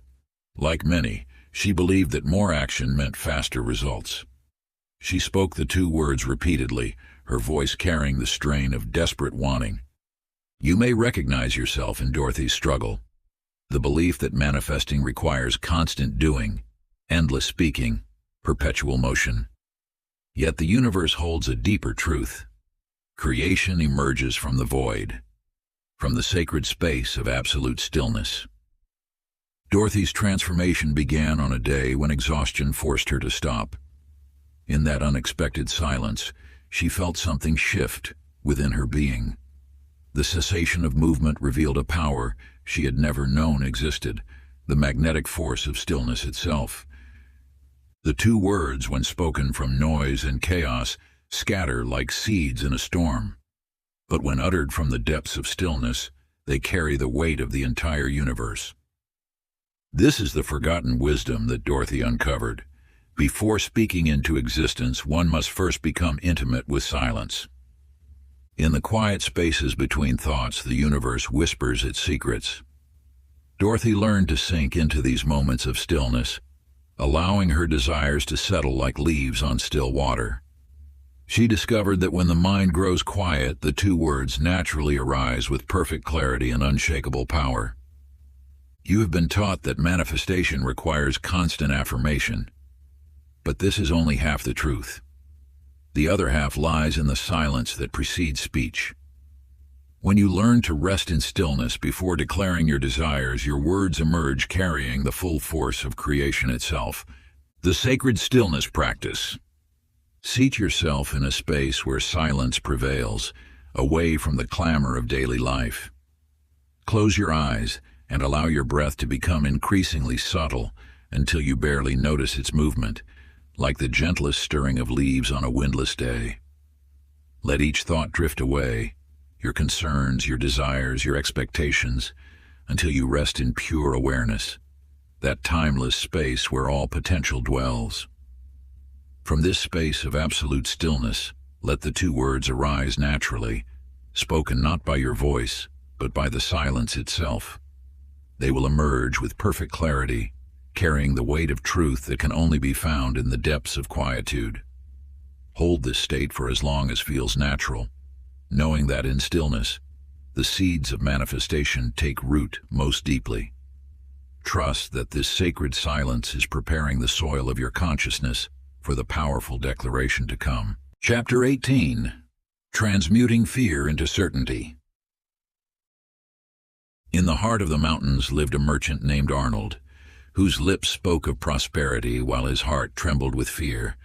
Like many, she believed that more action meant faster results. She spoke the two words repeatedly, her voice carrying the strain of desperate wanting. You may recognize yourself in Dorothy's struggle. The belief that manifesting requires constant doing, endless speaking, perpetual motion. Yet the universe holds a deeper truth. Creation emerges from the void, from the sacred space of absolute stillness. Dorothy's transformation began on a day when exhaustion forced her to stop. In that unexpected silence, she felt something shift within her being. The cessation of movement revealed a power she had never known existed, the magnetic force of stillness itself. The two words, when spoken from noise and chaos, scatter like seeds in a storm. But when uttered from the depths of stillness, they carry the weight of the entire universe. This is the forgotten wisdom that Dorothy uncovered. Before speaking into existence, one must first become intimate with silence. In the quiet spaces between thoughts, the universe whispers its secrets. Dorothy learned to sink into these moments of stillness, allowing her desires to settle like leaves on still water. She discovered that when the mind grows quiet, the two words naturally arise with perfect clarity and unshakable power. You have been taught that manifestation requires constant affirmation, but this is only half the truth. The other half lies in the silence that precedes speech. When you learn to rest in stillness before declaring your desires, your words emerge carrying the full force of creation itself. The sacred stillness practice. Seat yourself in a space where silence prevails, away from the clamor of daily life. Close your eyes and allow your breath to become increasingly subtle until you barely notice its movement, like the gentlest stirring of leaves on a windless day. Let each thought drift away, your concerns, your desires, your expectations, until you rest in pure awareness, that timeless space where all potential dwells. From this space of absolute stillness, let the two words arise naturally, spoken not by your voice, but by the silence itself. They will emerge with perfect clarity, carrying the weight of truth that can only be found in the depths of quietude. Hold this state for as long as feels natural, knowing that in stillness, the seeds of manifestation take root most deeply. Trust that this sacred silence is preparing the soil of your consciousness for the powerful declaration to come. Chapter 18. Transmuting Fear into Certainty. In the heart of the mountains lived a merchant named Arnold, whose lips spoke of prosperity while his heart trembled with fear.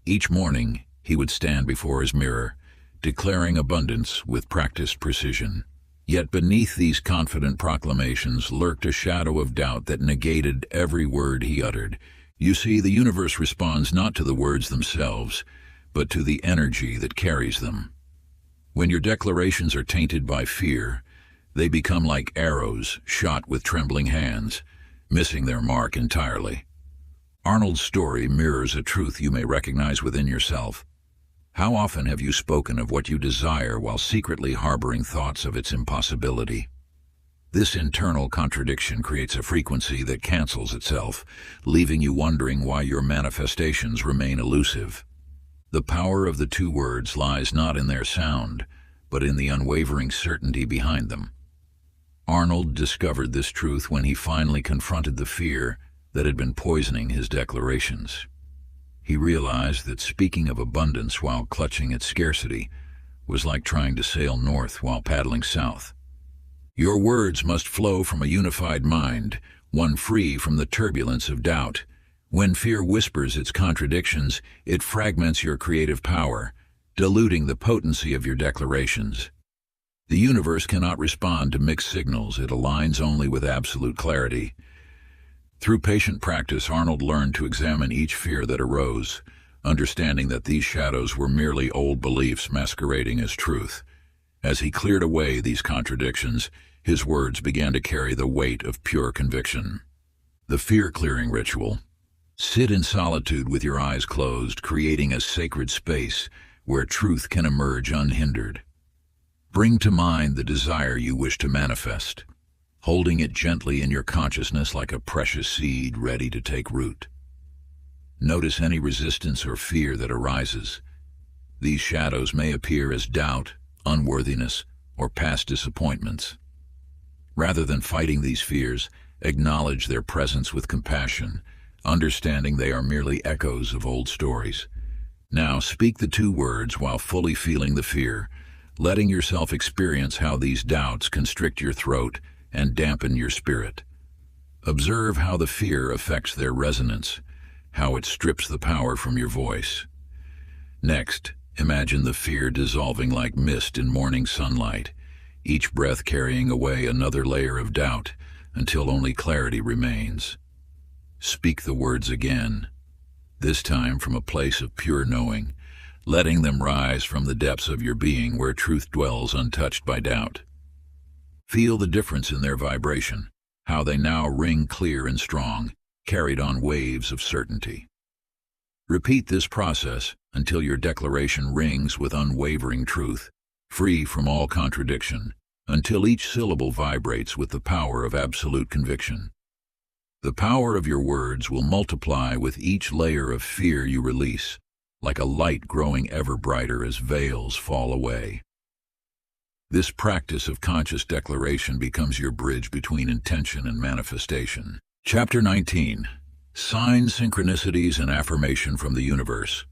Each morning, he would stand before his mirror, declaring abundance with practiced precision. Yet beneath these confident proclamations lurked a shadow of doubt that negated every word he uttered. You see, the universe responds not to the words themselves, but to the energy that carries them. When your declarations are tainted by fear, they become like arrows shot with trembling hands, missing their mark entirely. Arnold's story mirrors a truth you may recognize within yourself. How often have you spoken of what you desire while secretly harboring thoughts of its impossibility? This internal contradiction creates a frequency that cancels itself, leaving you wondering why your manifestations remain elusive. The power of the two words lies not in their sound, but in the unwavering certainty behind them. Arnold discovered this truth when he finally confronted the fear that had been poisoning his declarations. He realized that speaking of abundance while clutching at scarcity was like trying to sail north while paddling south. Your words must flow from a unified mind, one free from the turbulence of doubt. When fear whispers its contradictions, it fragments your creative power, diluting the potency of your declarations. The universe cannot respond to mixed signals, it aligns only with absolute clarity. Through patient practice, Arnold learned to examine each fear that arose, understanding that these shadows were merely old beliefs masquerading as truth. As he cleared away these contradictions, his words began to carry the weight of pure conviction. The fear-clearing ritual. Sit in solitude with your eyes closed, creating a sacred space where truth can emerge unhindered. Bring to mind the desire you wish to manifest, holding it gently in your consciousness like a precious seed ready to take root. Notice any resistance or fear that arises. These shadows may appear as doubt, unworthiness, or past disappointments. Rather than fighting these fears, acknowledge their presence with compassion, understanding they are merely echoes of old stories. Now speak the two words while fully feeling the fear, letting yourself experience how these doubts constrict your throat and dampen your spirit. Observe how the fear affects their resonance, how it strips the power from your voice. Next, imagine the fear dissolving like mist in morning sunlight, each breath carrying away another layer of doubt until only clarity remains. Speak the words again. this time from a place of pure knowing, letting them rise from the depths of your being where truth dwells untouched by doubt. Feel the difference in their vibration, how they now ring clear and strong, carried on waves of certainty. Repeat this process until your declaration rings with unwavering truth, free from all contradiction, until each syllable vibrates with the power of absolute conviction. The power of your words will multiply with each layer of fear you release, like a light growing ever brighter as veils fall away. This practice of conscious declaration becomes your bridge between intention and manifestation. Chapter 19. Signs, Synchronicities, and Affirmation from the Universe.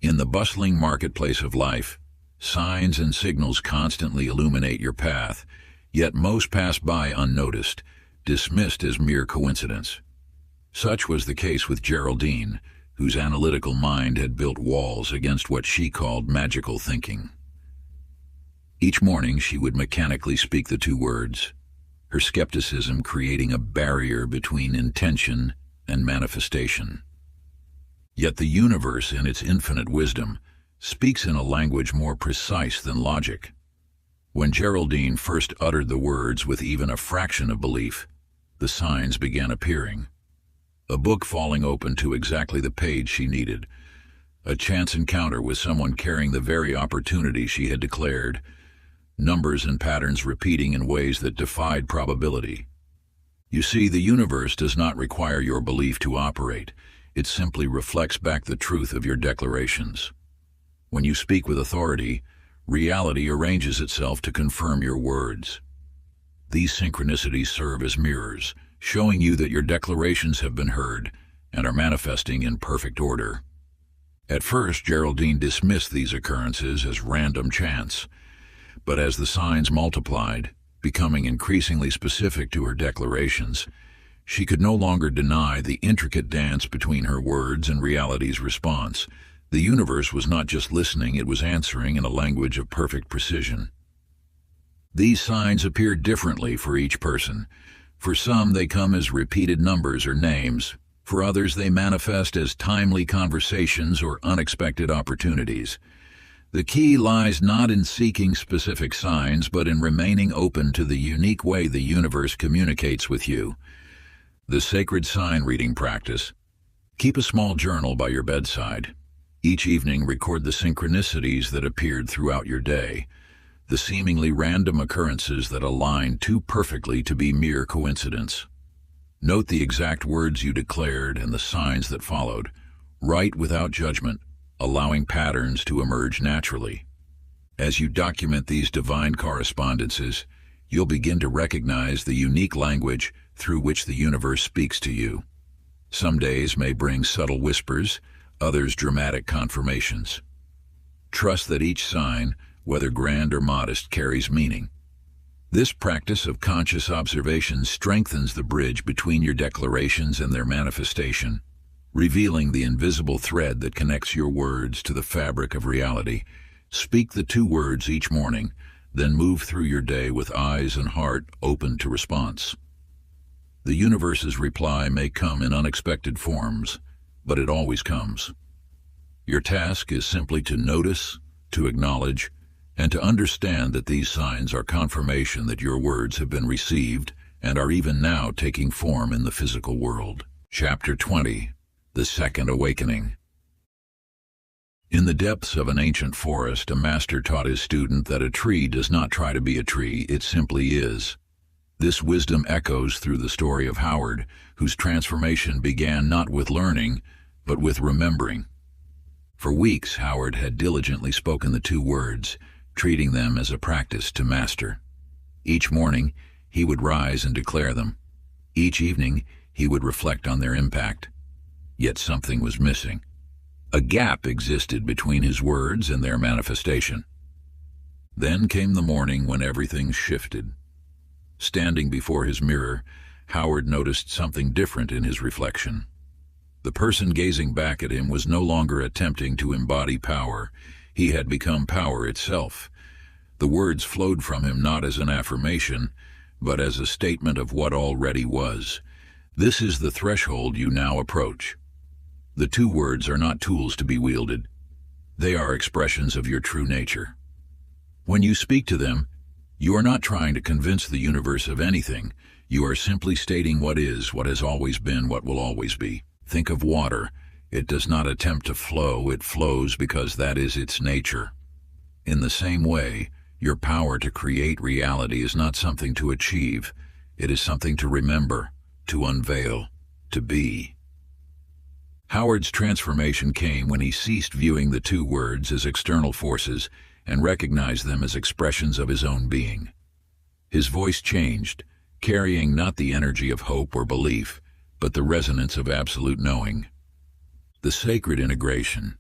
In the bustling marketplace of life, signs and signals constantly illuminate your path, yet most pass by unnoticed, dismissed as mere coincidence. Such was the case with Geraldine, whose analytical mind had built walls against what she called magical thinking. Each morning she would mechanically speak the two words, her skepticism creating a barrier between intention and manifestation. Yet the universe, in its infinite wisdom, speaks in a language more precise than logic. When Geraldine first uttered the words with even a fraction of belief, the signs began appearing. A book falling open to exactly the page she needed, a chance encounter with someone carrying the very opportunity she had declared, numbers and patterns repeating in ways that defied probability. You see, the universe does not require your belief to operate. It simply reflects back the truth of your declarations. When you speak with authority, reality arranges itself to confirm your words. These synchronicities serve as mirrors, showing you that your declarations have been heard and are manifesting in perfect order. At first, Geraldine dismissed these occurrences as random chance, but as the signs multiplied, becoming increasingly specific to her declarations, she could no longer deny the intricate dance between her words and reality's response. The universe was not just listening, it was answering in a language of perfect precision. These signs appear differently for each person. For some, they come as repeated numbers or names. For others, they manifest as timely conversations or unexpected opportunities. The key lies not in seeking specific signs, but in remaining open to the unique way the universe communicates with you. The sacred sign reading practice. Keep a small journal by your bedside. Each evening, record the synchronicities that appeared throughout your day, the seemingly random occurrences that align too perfectly to be mere coincidence. Note the exact words you declared and the signs that followed. Write without judgment, allowing patterns to emerge naturally. As you document these divine correspondences, you'll begin to recognize the unique language through which the universe speaks to you. Some days may bring subtle whispers, others dramatic confirmations. Trust that each sign, whether grand or modest, carries meaning. This practice of conscious observation strengthens the bridge between your declarations and their manifestation, revealing the invisible thread that connects your words to the fabric of reality. Speak the two words each morning, then move through your day with eyes and heart open to response. The universe's reply may come in unexpected forms, but it always comes. Your task is simply to notice, to acknowledge, and to understand that these signs are confirmation that your words have been received and are even now taking form in the physical world. Chapter 20. The Second Awakening. In the depths of an ancient forest, a master taught his student that a tree does not try to be a tree, it simply is. This wisdom echoes through the story of Howard, whose transformation began not with learning, but with remembering. For weeks, Howard had diligently spoken the two words, treating them as a practice to master. Each morning, he would rise and declare them. Each evening, he would reflect on their impact. Yet something was missing. A gap existed between his words and their manifestation. Then came the morning when everything shifted. Standing before his mirror, Howard noticed something different in his reflection. The person gazing back at him was no longer attempting to embody power. He had become power itself. The words flowed from him not as an affirmation, but as a statement of what already was. This is the threshold you now approach. The two words are not tools to be wielded. They are expressions of your true nature. When you speak to them, you are not trying to convince the universe of anything. You are simply stating what is, what has always been, what will always be. Think of water. It does not attempt to flow, it flows because that is its nature. In the same way, your power to create reality is not something to achieve. It is something to remember, to unveil, to be. Howard's transformation came when he ceased viewing the two words as external forces and recognized them as expressions of his own being. His voice changed, carrying not the energy of hope or belief, but the resonance of absolute knowing. The sacred integration.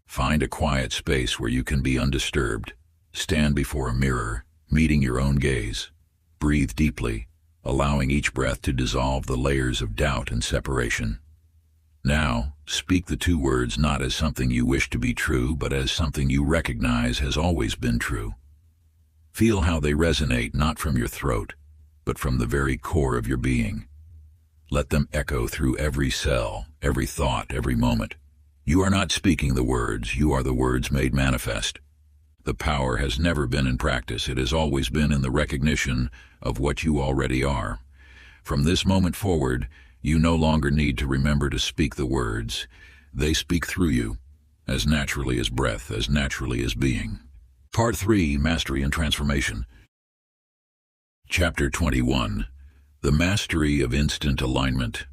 Find a quiet space where you can be undisturbed. Stand before a mirror, meeting your own gaze. Breathe deeply, allowing each breath to dissolve the layers of doubt and separation. Now, speak the two words not as something you wish to be true, but as something you recognize has always been true. Feel how they resonate not from your throat, but from the very core of your being. Let them echo through every cell, every thought, every moment. You are not speaking the words, you are the words made manifest. The power has never been in practice, it has always been in the recognition of what you already are. From this moment forward, you no longer need to remember to speak the words. They speak through you, as naturally as breath, as naturally as being. Part 3, Mastery and Transformation. Chapter 21, The Mastery of Instant Alignment.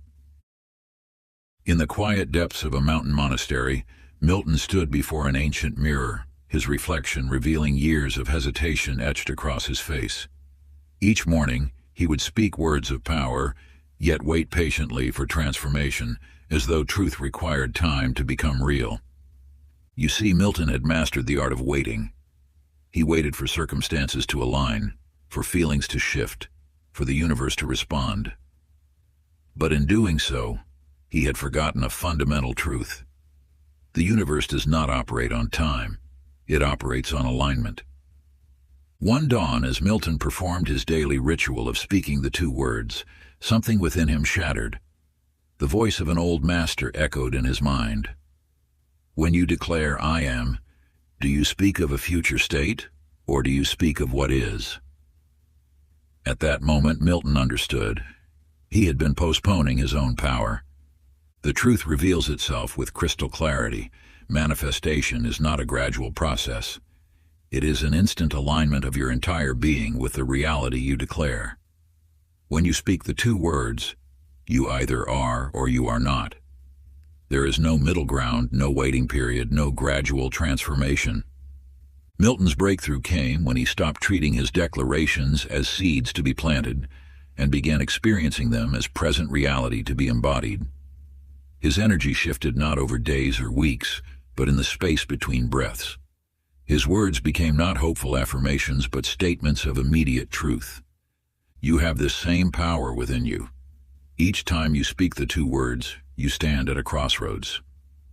In the quiet depths of a mountain monastery, Milton stood before an ancient mirror, his reflection revealing years of hesitation etched across his face. Each morning, he would speak words of power, yet wait patiently for transformation, as though truth required time to become real. You see, Milton had mastered the art of waiting. He waited for circumstances to align, for feelings to shift, for the universe to respond. But in doing so, he had forgotten a fundamental truth. The universe does not operate on time. It operates on alignment. One dawn, as Milton performed his daily ritual of speaking the two words, something within him shattered. The voice of an old master echoed in his mind. When you declare "I am," do you speak of a future state, or do you speak of what is? At that moment, Milton understood. He had been postponing his own power. The truth reveals itself with crystal clarity. Manifestation is not a gradual process. It is an instant alignment of your entire being with the reality you declare. When you speak the two words, you either are or you are not. There is no middle ground, no waiting period, no gradual transformation. Milton's breakthrough came when he stopped treating his declarations as seeds to be planted and began experiencing them as present reality to be embodied. His energy shifted not over days or weeks, but in the space between breaths. His words became not hopeful affirmations, but statements of immediate truth. You have this same power within you. Each time you speak the two words, you stand at a crossroads.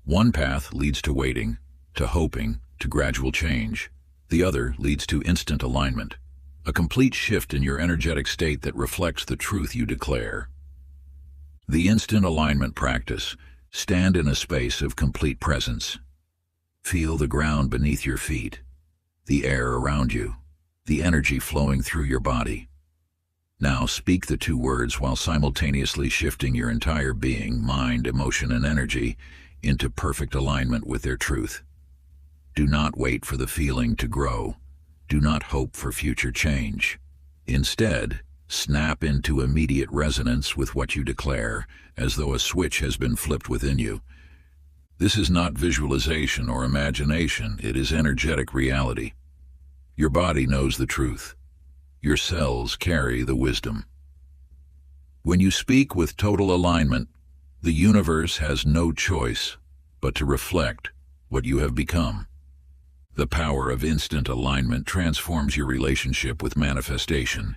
One path leads to waiting, to hoping, to gradual change. The other leads to instant alignment, a complete shift in your energetic state that reflects the truth you declare. The instant alignment practice. Stand in a space of complete presence. Feel the ground beneath your feet, the air around you, the energy flowing through your body. Now speak the two words while simultaneously shifting your entire being, mind, emotion, and energy into perfect alignment with their truth. Do not wait for the feeling to grow. Do not hope for future change. Instead, snap into immediate resonance with what you declare, as though a switch has been flipped within you. This is not visualization or imagination, it is energetic reality. Your body knows the truth. Your cells carry the wisdom. When you speak with total alignment, the universe has no choice but to reflect what you have become. The power of instant alignment transforms your relationship with manifestation.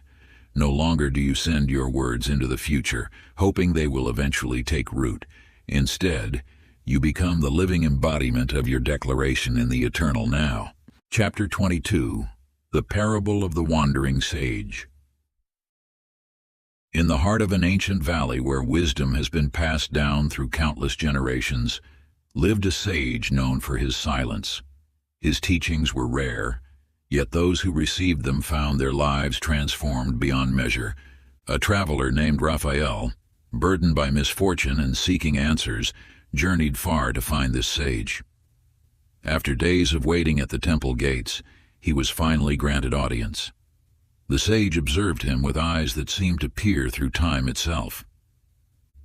No longer do you send your words into the future, hoping they will eventually take root. Instead, you become the living embodiment of your declaration in the eternal now. Chapter 22, The Parable of the Wandering Sage. In the heart of an ancient valley where wisdom has been passed down through countless generations, lived a sage known for his silence. His teachings were rare, yet those who received them found their lives transformed beyond measure. A traveler named Raphael, burdened by misfortune and seeking answers, journeyed far to find this sage. After days of waiting at the temple gates, he was finally granted audience. The sage observed him with eyes that seemed to peer through time itself.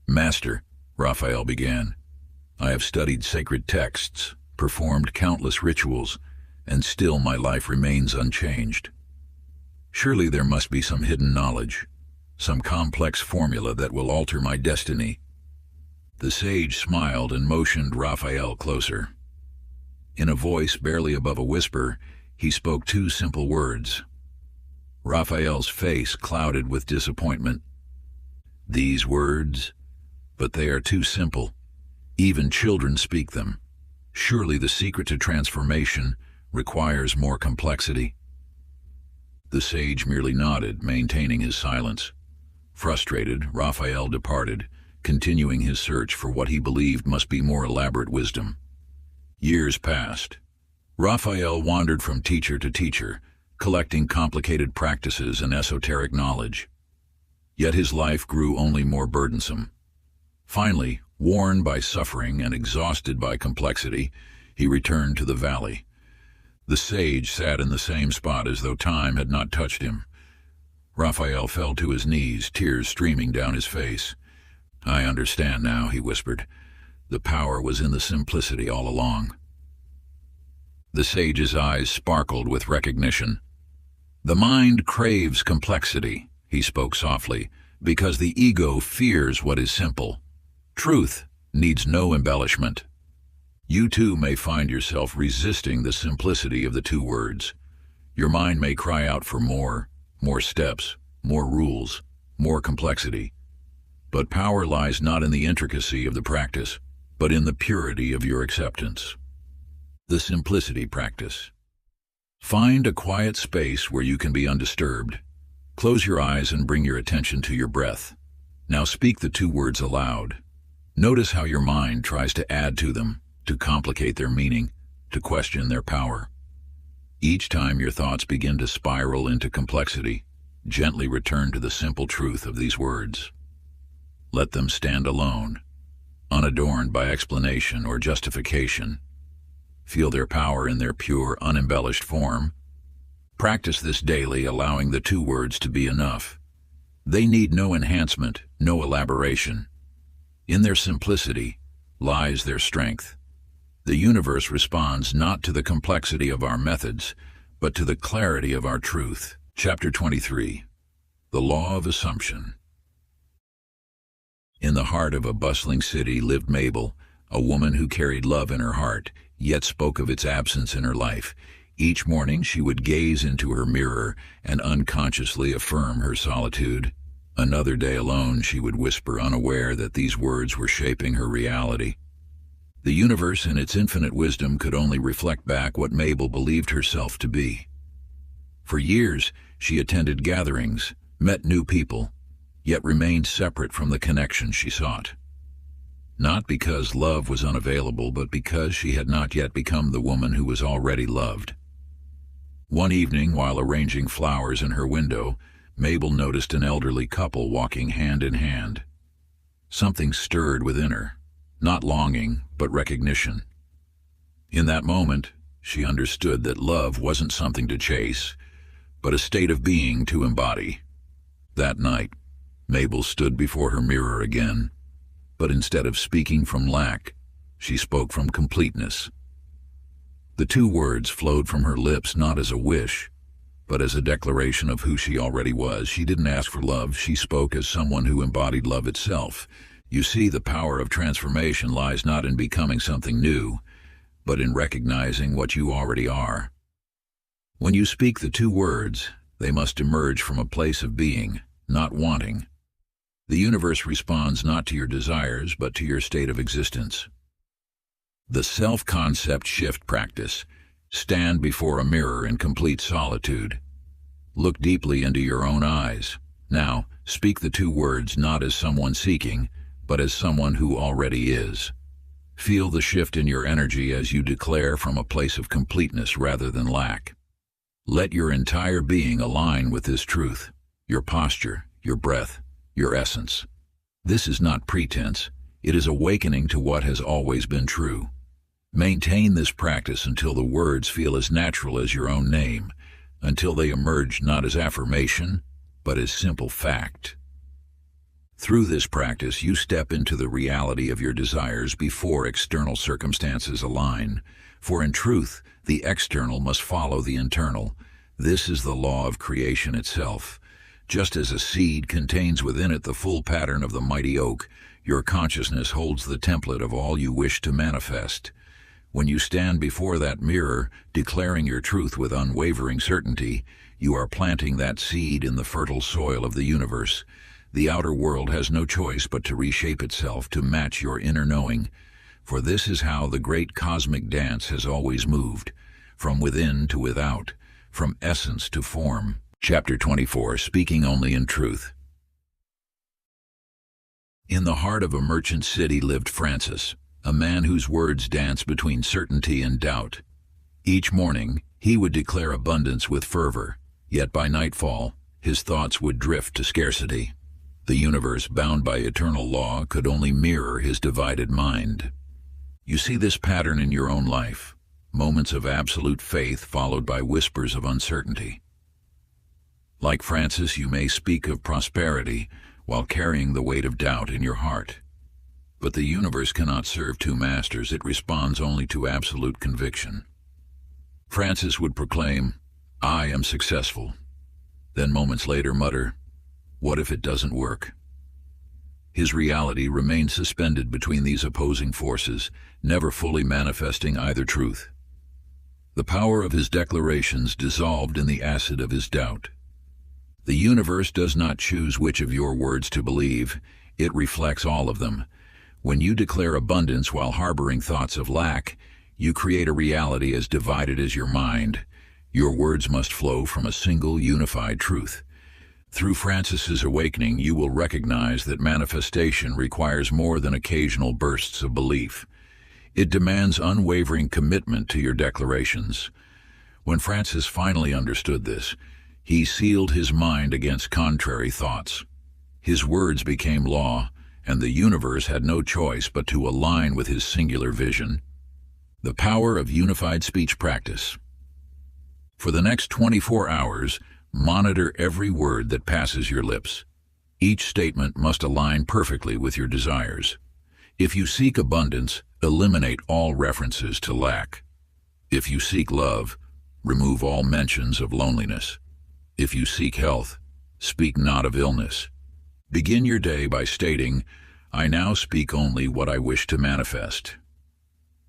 "Master," Raphael began, "I have studied sacred texts, performed countless rituals, and still my life remains unchanged. Surely there must be some hidden knowledge, some complex formula that will alter my destiny." The sage smiled and motioned Raphael closer. In a voice barely above a whisper, he spoke two simple words. Raphael's face clouded with disappointment. These words? But they are too simple. Even children speak them. Surely the secret to transformation requires more complexity. The sage merely nodded, maintaining his silence. Frustrated, Raphael departed, continuing his search for what he believed must be more elaborate wisdom. Years passed. Raphael wandered from teacher to teacher, collecting complicated practices and esoteric knowledge. Yet his life grew only more burdensome. Finally, worn by suffering and exhausted by complexity, he returned to the valley. The sage sat in the same spot as though time had not touched him. Raphael fell to his knees, tears streaming down his face. "I understand now," he whispered. "The power was in the simplicity all along." The sage's eyes sparkled with recognition. "The mind craves complexity," he spoke softly, "because the ego fears what is simple. Truth needs no embellishment. You too may find yourself resisting the simplicity of the two words. Your mind may cry out for more steps, more rules, more complexity. But power lies not in the intricacy of the practice, but in the purity of your acceptance." The simplicity practice. Find a quiet space where you can be undisturbed. Close your eyes and bring your attention to your breath. Now speak the two words aloud. Notice how your mind tries to add to them, to complicate their meaning, to question their power. Each time your thoughts begin to spiral into complexity, gently return to the simple truth of these words. Let them stand alone, unadorned by explanation or justification. Feel their power in their pure, unembellished form. Practice this daily, allowing the two words to be enough. They need no enhancement, no elaboration. In their simplicity lies their strength. The universe responds not to the complexity of our methods, but to the clarity of our truth. Chapter 23. The Law of Assumption. In the heart of a bustling city lived Mabel, a woman who carried love in her heart, yet spoke of its absence in her life. Each morning she would gaze into her mirror and unconsciously affirm her solitude. Another day alone she would whisper, unaware that these words were shaping her reality. The universe in its infinite wisdom could only reflect back what Mabel believed herself to be. For years she attended gatherings, met new people, yet remained separate from the connection she sought. Not because love was unavailable, but because she had not yet become the woman who was already loved. One evening, while arranging flowers in her window, Mabel noticed an elderly couple walking hand in hand. Something stirred within her, not longing, but recognition. In that moment, she understood that love wasn't something to chase, but a state of being to embody. That night, Mabel stood before her mirror again. But instead of speaking from lack, she spoke from completeness. The two words flowed from her lips not as a wish, but as a declaration of who she already was. She didn't ask for love, she spoke as someone who embodied love itself. You see, the power of transformation lies not in becoming something new, but in recognizing what you already are. When you speak the two words, they must emerge from a place of being, not wanting. The universe responds not to your desires, but to your state of existence. The self-concept shift practice. Stand before a mirror in complete solitude. Look deeply into your own eyes. Now, Speak the two words not as someone seeking, but as someone who already is. Feel the shift in your energy as you declare from a place of completeness rather than lack. Let your entire being align with this truth, your posture, your breath, your essence. This is not pretense, it is awakening to what has always been true. Maintain this practice until the words feel as natural as your own name, until they emerge not as affirmation, but as simple fact. Through this practice, you step into the reality of your desires before external circumstances align, for in truth, the external must follow the internal. This is the law of creation itself. Just as a seed contains within it the full pattern of the mighty oak, your consciousness holds the template of all you wish to manifest. When you stand before that mirror, declaring your truth with unwavering certainty, you are planting that seed in the fertile soil of the universe. The outer world has no choice but to reshape itself to match your inner knowing, for this is how the great cosmic dance has always moved, from within to without, from essence to form. Chapter 24, Speaking Only in Truth. In the heart of a merchant city lived Francis, a man whose words danced between certainty and doubt. Each morning, he would declare abundance with fervor, yet by nightfall, his thoughts would drift to scarcity. The universe, bound by eternal law, could only mirror his divided mind. You see this pattern in your own life, moments of absolute faith followed by whispers of uncertainty. Like Francis, you may speak of prosperity while carrying the weight of doubt in your heart. But the universe cannot serve two masters, it responds only to absolute conviction. Francis would proclaim, "I am successful," then moments later mutter, "What if it doesn't work?" His reality remained suspended between these opposing forces, never fully manifesting either truth. The power of his declarations dissolved in the acid of his doubt. The universe does not choose which of your words to believe, it reflects all of them. When you declare abundance while harboring thoughts of lack, you create a reality as divided as your mind. Your words must flow from a single unified truth. Through Francis's awakening, you will recognize that manifestation requires more than occasional bursts of belief. It demands unwavering commitment to your declarations. When Francis finally understood this, he sealed his mind against contrary thoughts. His words became law, and the universe had no choice but to align with his singular vision. The power of unified speech practice. For the next 24 hours, monitor every word that passes your lips. Each statement must align perfectly with your desires. If you seek abundance, eliminate all references to lack. If you seek love, remove all mentions of loneliness. If you seek health, speak not of illness. Begin your day by stating, "I now speak only what I wish to manifest."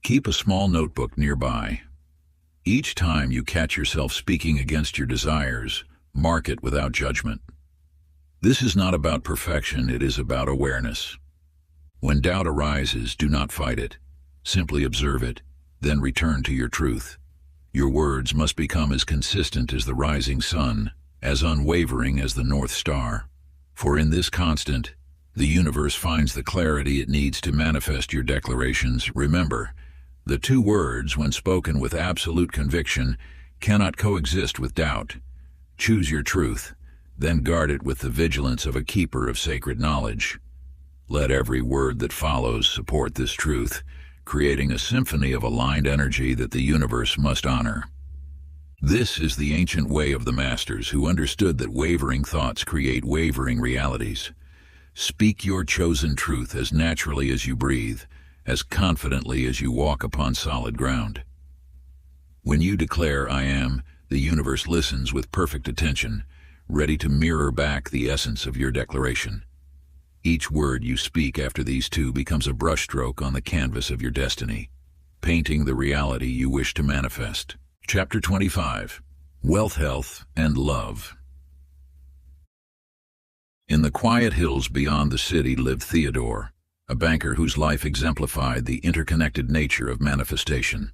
Keep a small notebook nearby. Each time you catch yourself speaking against your desires, mark it without judgment. This is not about perfection, it is about awareness. When doubt arises, do not fight it. Simply observe it, then return to your truth. Your words must become as consistent as the rising sun, as unwavering as the North Star. For in this constant, the universe finds the clarity it needs to manifest your declarations. Remember, the two words, when spoken with absolute conviction, cannot coexist with doubt. Choose your truth, then guard it with the vigilance of a keeper of sacred knowledge. Let every word that follows support this truth, creating a symphony of aligned energy that the universe must honor. This is the ancient way of the masters who understood that wavering thoughts create wavering realities. Speak your chosen truth as naturally as you breathe, as confidently as you walk upon solid ground. When you declare "I am," the universe listens with perfect attention, ready to mirror back the essence of your declaration. Each word you speak after these two becomes a brushstroke on the canvas of your destiny, painting the reality you wish to manifest. Chapter 25. Wealth, Health, and Love. In the quiet hills beyond the city lived Theodore, a banker whose life exemplified the interconnected nature of manifestation.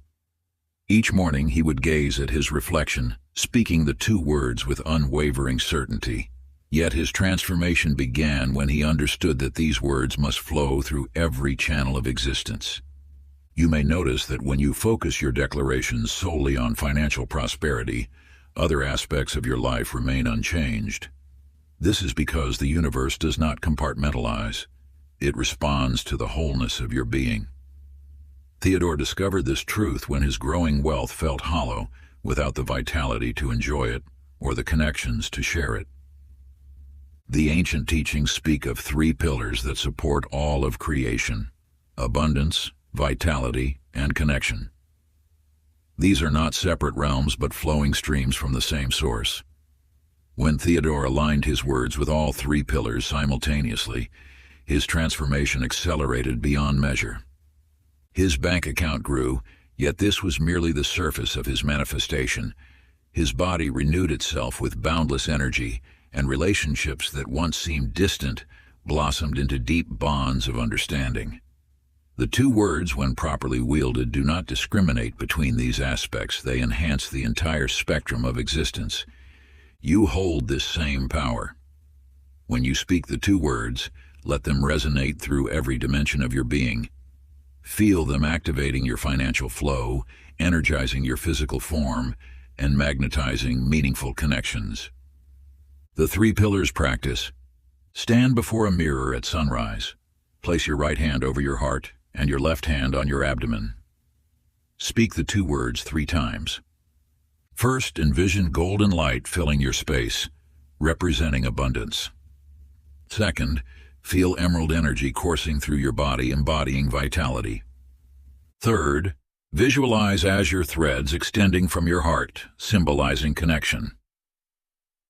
Each morning he would gaze at his reflection, speaking the two words with unwavering certainty, Yet his transformation began when he understood that these words must flow through every channel of existence. You may notice that when you focus your declarations solely on financial prosperity, other aspects of your life remain unchanged. This is because the universe does not compartmentalize. It responds to the wholeness of your being. Theodore discovered this truth when his growing wealth felt hollow, without the vitality to enjoy it or the connections to share it. The ancient teachings speak of three pillars that support all of creation: abundance, vitality, and connection. These are not separate realms but flowing streams from the same source. When Theodore aligned his words with all three pillars simultaneously, his transformation accelerated beyond measure. His bank account grew, yet this was merely the surface of his manifestation. His body renewed itself with boundless energy, and relationships that once seemed distant blossomed into deep bonds of understanding. The two words, when properly wielded, do not discriminate between these aspects. They enhance the entire spectrum of existence. You hold this same power. When you speak the two words, let them resonate through every dimension of your being. Feel them activating your financial flow, energizing your physical form, and magnetizing meaningful connections. The three pillars practice. Stand before a mirror at sunrise. Place your right hand over your heart and your left hand on your abdomen. Speak the two words 3 times. First, envision golden light filling your space, representing abundance. Second, feel emerald energy coursing through your body, embodying vitality. Third, visualize azure threads extending from your heart, symbolizing connection.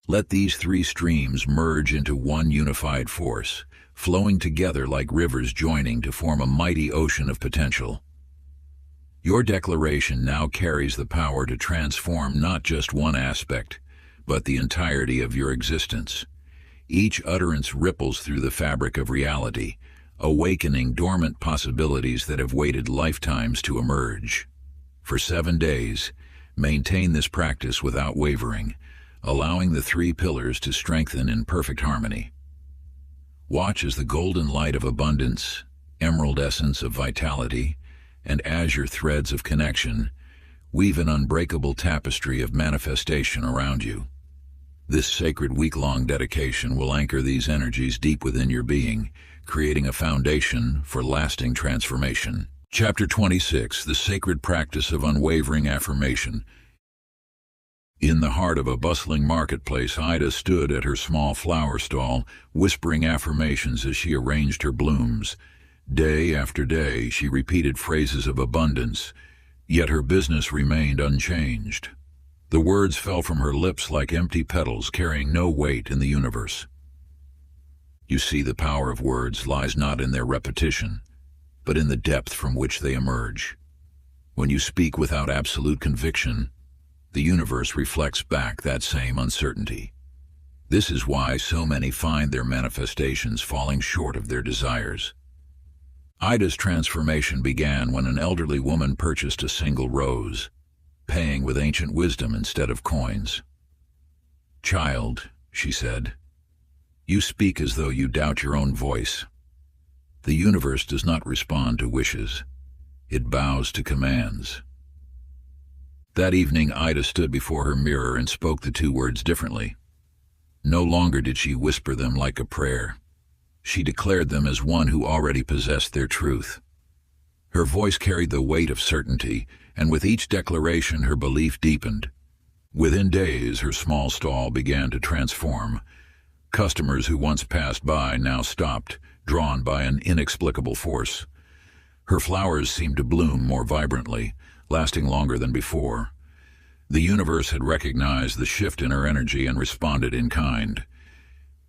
Let these 3 streams merge into one unified force, flowing together like rivers joining to form a mighty ocean of potential. Your declaration now carries the power to transform not just one aspect, but the entirety of your existence. Each utterance ripples through the fabric of reality, awakening dormant possibilities that have waited lifetimes to emerge. For 7 days, maintain this practice without wavering, allowing the 3 pillars to strengthen in perfect harmony. Watch as the golden light of abundance, emerald essence of vitality, and azure threads of connection weave an unbreakable tapestry of manifestation around you. This sacred week-long dedication will anchor these energies deep within your being, creating a foundation for lasting transformation. Chapter 26, The Sacred Practice of Unwavering Affirmation. In the heart of a bustling marketplace, Ida stood at her small flower stall, whispering affirmations as she arranged her blooms. Day after day, she repeated phrases of abundance, yet her business remained unchanged. The words fell from her lips like empty petals carrying no weight in the universe. You see, the power of words lies not in their repetition, but in the depth from which they emerge. When you speak without absolute conviction, the universe reflects back that same uncertainty. This is why so many find their manifestations falling short of their desires. Ida's transformation began when an elderly woman purchased a single rose, paying with ancient wisdom instead of coins. "Child," she said, "you speak as though you doubt your own voice. The universe does not respond to wishes. It bows to commands." That evening, Ida stood before her mirror and spoke the 2 words differently. No longer did she whisper them like a prayer. She declared them as one who already possessed their truth. Her voice carried the weight of certainty, and with each declaration her belief deepened. Within days, her small stall began to transform. Customers who once passed by now stopped, drawn by an inexplicable force. Her flowers seemed to bloom more vibrantly, lasting longer than before. The universe had recognized the shift in her energy and responded in kind.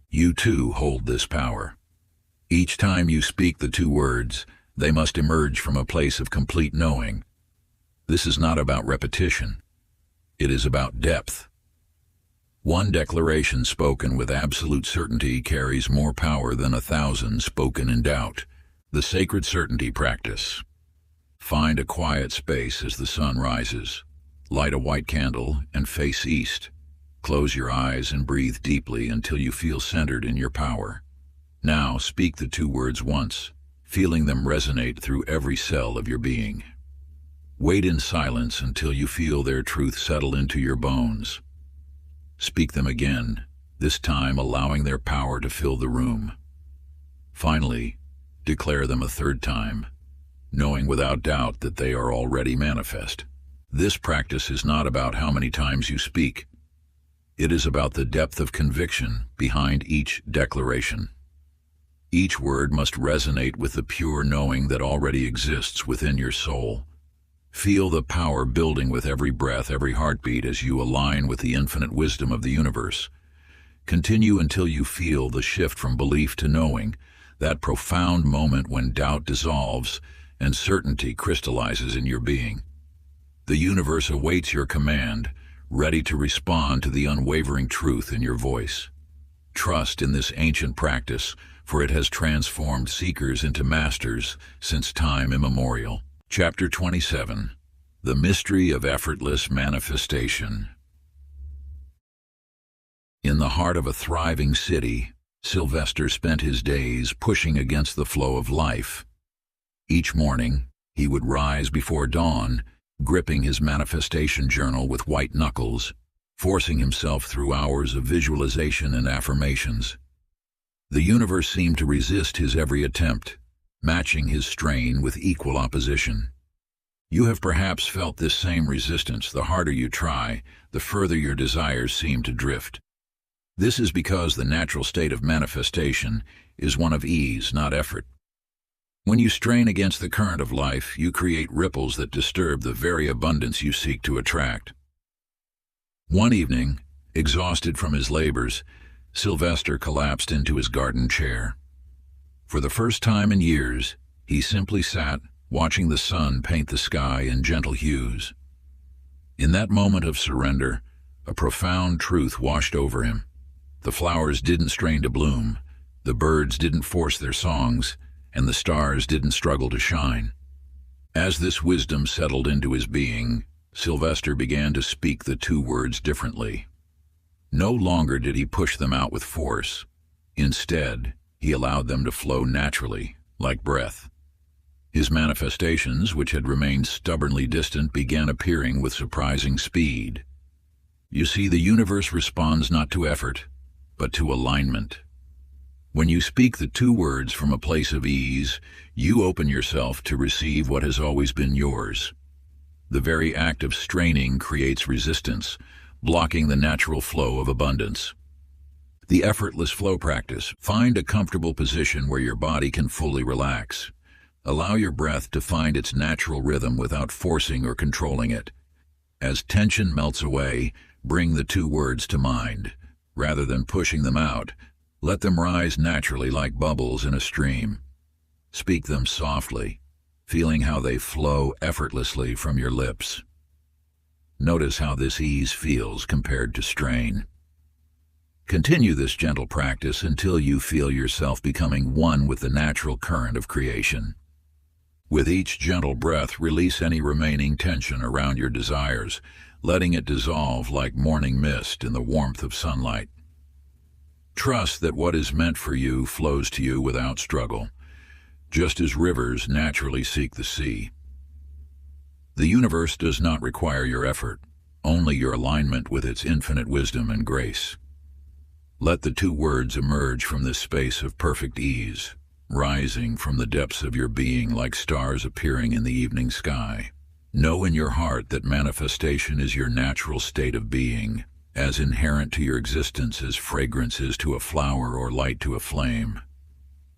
You too hold this power. Each time you speak the 2 words, they must emerge from a place of complete knowing. This is not about repetition. It is about depth. One declaration spoken with absolute certainty carries more power than 1,000 spoken in doubt. The sacred certainty practice. Find a quiet space as the sun rises. Light a white candle and face east. Close your eyes and breathe deeply until you feel centered in your power. Now speak the 2 words once, feeling them resonate through every cell of your being. Wait in silence until you feel their truth settle into your bones. Speak them again, this time allowing their power to fill the room. Finally, declare them a 3rd time, knowing without doubt that they are already manifest. This practice is not about how many times you speak. It is about the depth of conviction behind each declaration. Each word must resonate with the pure knowing that already exists within your soul. Feel the power building with every breath, every heartbeat as you align with the infinite wisdom of the universe. Continue until you feel the shift from belief to knowing, that profound moment when doubt dissolves and certainty crystallizes in your being. The universe awaits your command, ready to respond to the unwavering truth in your voice. Trust in this ancient practice, for it has transformed seekers into masters since time immemorial. Chapter 27. The Mystery of Effortless Manifestation. In the heart of a thriving city, Sylvester spent his days pushing against the flow of life. Each morning, he would rise before dawn, gripping his manifestation journal with white knuckles, forcing himself through hours of visualization and affirmations. The universe seemed to resist his every attempt, matching his strain with equal opposition. You have perhaps felt this same resistance. The harder you try, the further your desires seem to drift. This is because the natural state of manifestation is one of ease, not effort. When you strain against the current of life, you create ripples that disturb the very abundance you seek to attract. One evening, exhausted from his labors, Sylvester collapsed into his garden chair. For the first time in years, he simply sat, watching the sun paint the sky in gentle hues. In that moment of surrender, a profound truth washed over him. The flowers didn't strain to bloom, the birds didn't force their songs, and the stars didn't struggle to shine. As this wisdom settled into his being, Sylvester began to speak the 2 words differently. No longer did he push them out with force. Instead, he allowed them to flow naturally, like breath. His manifestations, which had remained stubbornly distant, began appearing with surprising speed. You see, the universe responds not to effort, but to alignment. When you speak the 2 words from a place of ease, you open yourself to receive what has always been yours. The very act of straining creates resistance, blocking the natural flow of abundance. The effortless flow practice. Find a comfortable position where your body can fully relax. Allow your breath to find its natural rhythm without forcing or controlling it. As tension melts away, bring the 2 words to mind. Rather than pushing them out, let them rise naturally like bubbles in a stream. Speak them softly, feeling how they flow effortlessly from your lips. Notice how this ease feels compared to strain. Continue this gentle practice until you feel yourself becoming one with the natural current of creation. With each gentle breath, release any remaining tension around your desires, letting it dissolve like morning mist in the warmth of sunlight. Trust that what is meant for you flows to you without struggle, just as rivers naturally seek the sea. The universe does not require your effort, only your alignment with its infinite wisdom and grace. Let the 2 words emerge from this space of perfect ease, rising from the depths of your being like stars appearing in the evening sky. Know in your heart that manifestation is your natural state of being, as inherent to your existence as fragrance is to a flower or light to a flame.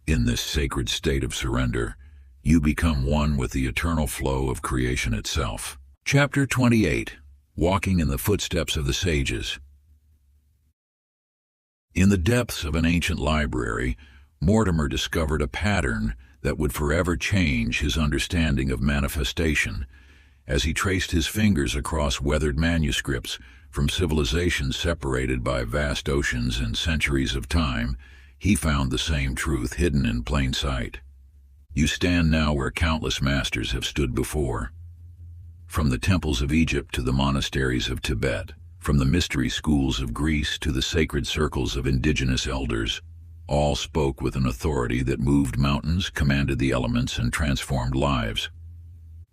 In this sacred state of surrender, you become one with the eternal flow of creation itself. Chapter 28. Walking in the Footsteps of the Sages. In the depths of an ancient library, Mortimer discovered a pattern that would forever change his understanding of manifestation. As he traced his fingers across weathered manuscripts from civilizations separated by vast oceans and centuries of time, he found the same truth hidden in plain sight. You stand now where countless masters have stood before. From the temples of Egypt to the monasteries of Tibet, From the mystery schools of Greece to the sacred circles of indigenous elders, all spoke with an authority that moved mountains, commanded the elements, and transformed lives.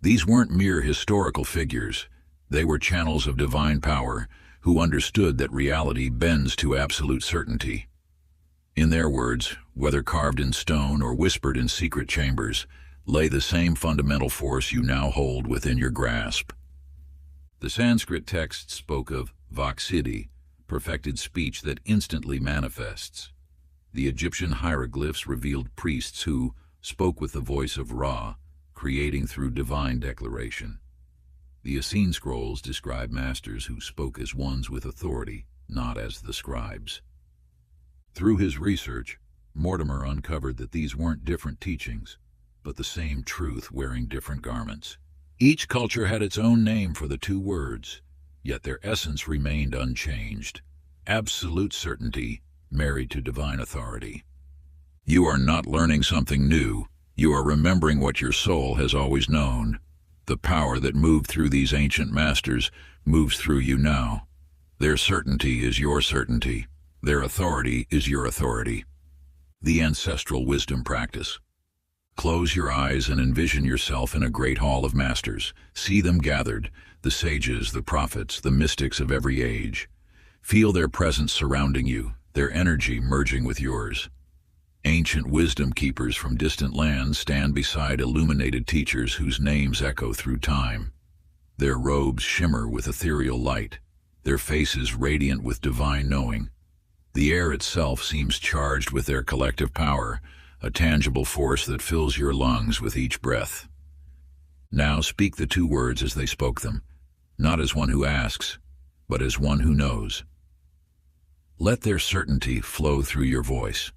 These weren't mere historical figures. They were channels of divine power who understood that reality bends to absolute certainty. In their words, whether carved in stone or whispered in secret chambers, lay the same fundamental force you now hold within your grasp. The Sanskrit text spoke of Vaksiddhi, perfected speech that instantly manifests. The Egyptian hieroglyphs revealed priests who spoke with the voice of Ra, creating through divine declaration. The Essene scrolls describe masters who spoke as ones with authority, not as the scribes. Through his research, Mortimer uncovered that these weren't different teachings, but the same truth wearing different garments. Each culture had its own name for the two words, yet their essence remained unchanged. Absolute certainty married to divine authority. You are not learning something new. You are remembering what your soul has always known. The power that moved through these ancient masters moves through you now. Their certainty is your certainty. Their authority is your authority. The ancestral wisdom practice. Close your eyes and envision yourself in a great hall of masters. See them gathered, the sages, the prophets, the mystics of every age. Feel their presence surrounding you, their energy merging with yours. Ancient wisdom keepers from distant lands stand beside illuminated teachers whose names echo through time. Their robes shimmer with ethereal light, their faces radiant with divine knowing. The air itself seems charged with their collective power, a tangible force that fills your lungs with each breath. Now speak the two words as they spoke them, not as one who asks, but as one who knows. Let their certainty flow through your voice.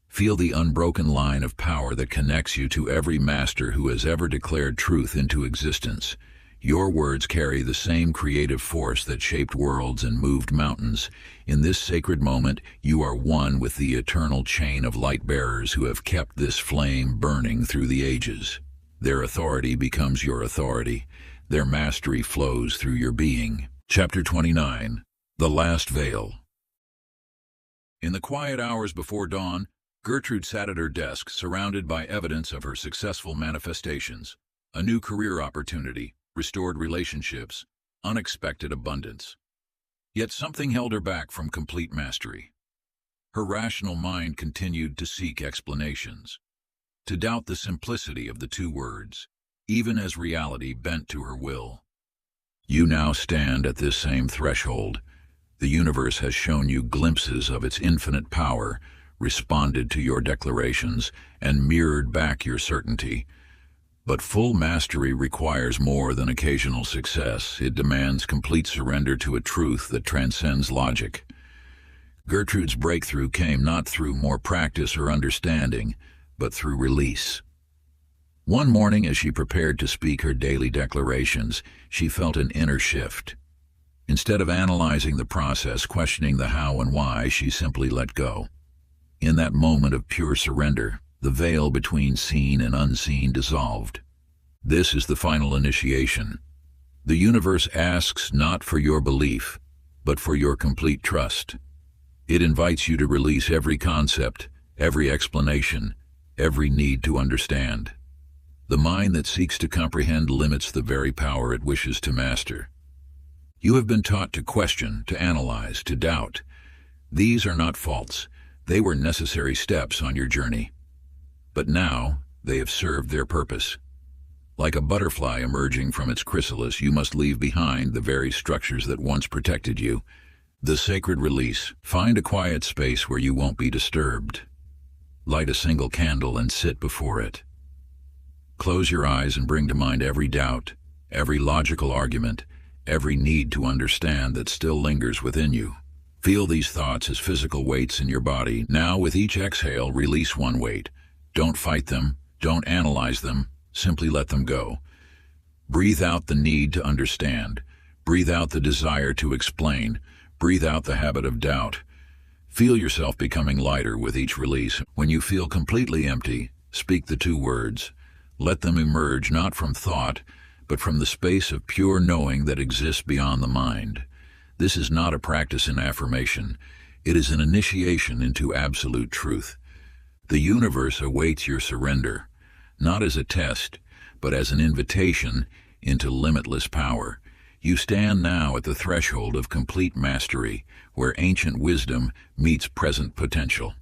Feel the unbroken line of power that connects you to every master who has ever declared truth into existence. Your words carry the same creative force that shaped worlds and moved mountains. In this sacred moment, you are one with the eternal chain of light-bearers who have kept this flame burning through the ages. Their authority becomes your authority. Their mastery flows through your being. Chapter 29. The Last Veil. In the quiet hours before dawn, Gertrude sat at her desk, surrounded by evidence of her successful manifestations. A new career opportunity, restored relationships, unexpected abundance. Yet something held her back from complete mastery. Her rational mind continued to seek explanations, to doubt the simplicity of the two words, even as reality bent to her will. You now stand at this same threshold. The universe has shown you glimpses of its infinite power, responded to your declarations, and mirrored back your certainty. But full mastery requires more than occasional success. It demands complete surrender to a truth that transcends logic. Gertrude's breakthrough came not through more practice or understanding, but through release. One morning, as she prepared to speak her daily declarations, she felt an inner shift. Instead of analyzing the process, questioning the how and why, she simply let go. In that moment of pure surrender, the veil between seen and unseen dissolved. This is the final initiation. The universe asks not for your belief, but for your complete trust. It invites you to release every concept, every explanation, every need to understand. The mind that seeks to comprehend limits the very power it wishes to master. You have been taught to question, to analyze, to doubt. These are not faults. They were necessary steps on your journey. But now, they have served their purpose. Like a butterfly emerging from its chrysalis, you must leave behind the very structures that once protected you. The sacred release. Find a quiet space where you won't be disturbed. Light a single candle and sit before it. Close your eyes and bring to mind every doubt, every logical argument, every need to understand that still lingers within you. Feel these thoughts as physical weights in your body. Now, with each exhale, release one weight. Don't fight them, don't analyze them, simply let them go. Breathe out the need to understand. Breathe out the desire to explain. Breathe out the habit of doubt. Feel yourself becoming lighter with each release. When you feel completely empty, speak the two words. Let them emerge not from thought, but from the space of pure knowing that exists beyond the mind. This is not a practice in affirmation. It is an initiation into absolute truth. The universe awaits your surrender, not as a test, but as an invitation into limitless power. You stand now at the threshold of complete mastery, where ancient wisdom meets present potential.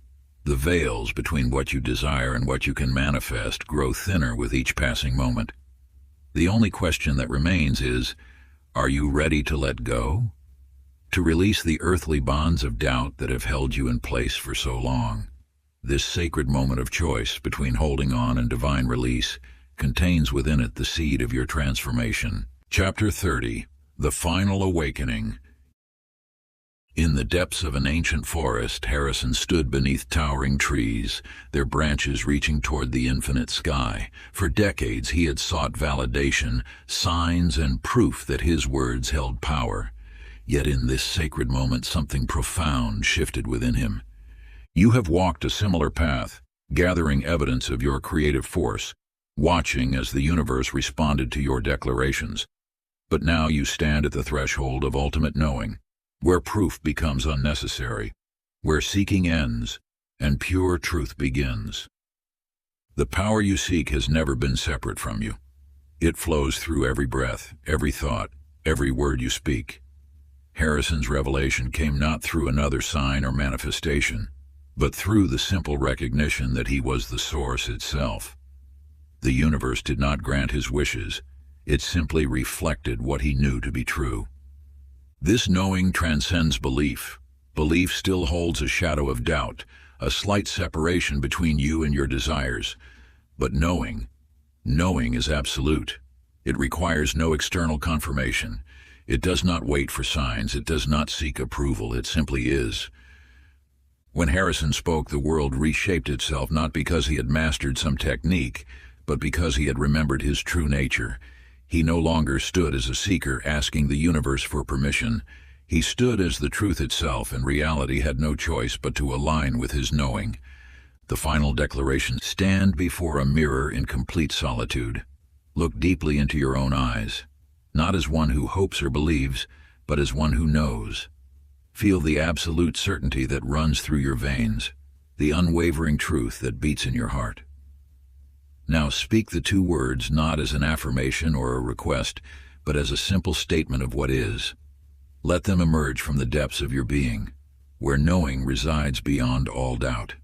The veils between what you desire and what you can manifest grow thinner with each passing moment. The only question that remains is, are you ready to let go? To release the earthly bonds of doubt that have held you in place for so long. This sacred moment of choice between holding on and divine release contains within it the seed of your transformation. Chapter 30. The Final Awakening. In the depths of an ancient forest, Harrison stood beneath towering trees, their branches reaching toward the infinite sky. For decades he had sought validation, signs, and proof that his words held power. Yet in this sacred moment something profound shifted within him. You have walked a similar path, gathering evidence of your creative force, watching as the universe responded to your declarations. But now you stand at the threshold of ultimate knowing, where proof becomes unnecessary, where seeking ends and pure truth begins. The power you seek has never been separate from you. It flows through every breath, every thought, every word you speak. Harrison's revelation came not through another sign or manifestation, but through the simple recognition that he was the source itself. The universe did not grant his wishes. It simply reflected what he knew to be true. This knowing transcends belief. Belief still holds a shadow of doubt, a slight separation between you and your desires. But knowing is absolute. It requires no external confirmation. It does not wait for signs. It does not seek approval. It simply is. When Harrison spoke, the world reshaped itself not because he had mastered some technique, but because he had remembered his true nature. He no longer stood as a seeker asking the universe for permission. He stood as the truth itself, and reality had no choice but to align with his knowing. The final declaration: stand before a mirror in complete solitude. Look deeply into your own eyes, not as one who hopes or believes, but as one who knows. Feel the absolute certainty that runs through your veins, the unwavering truth that beats in your heart. Now speak the two words not as an affirmation or a request, but as a simple statement of what is. Let them emerge from the depths of your being, where knowing resides beyond all doubt.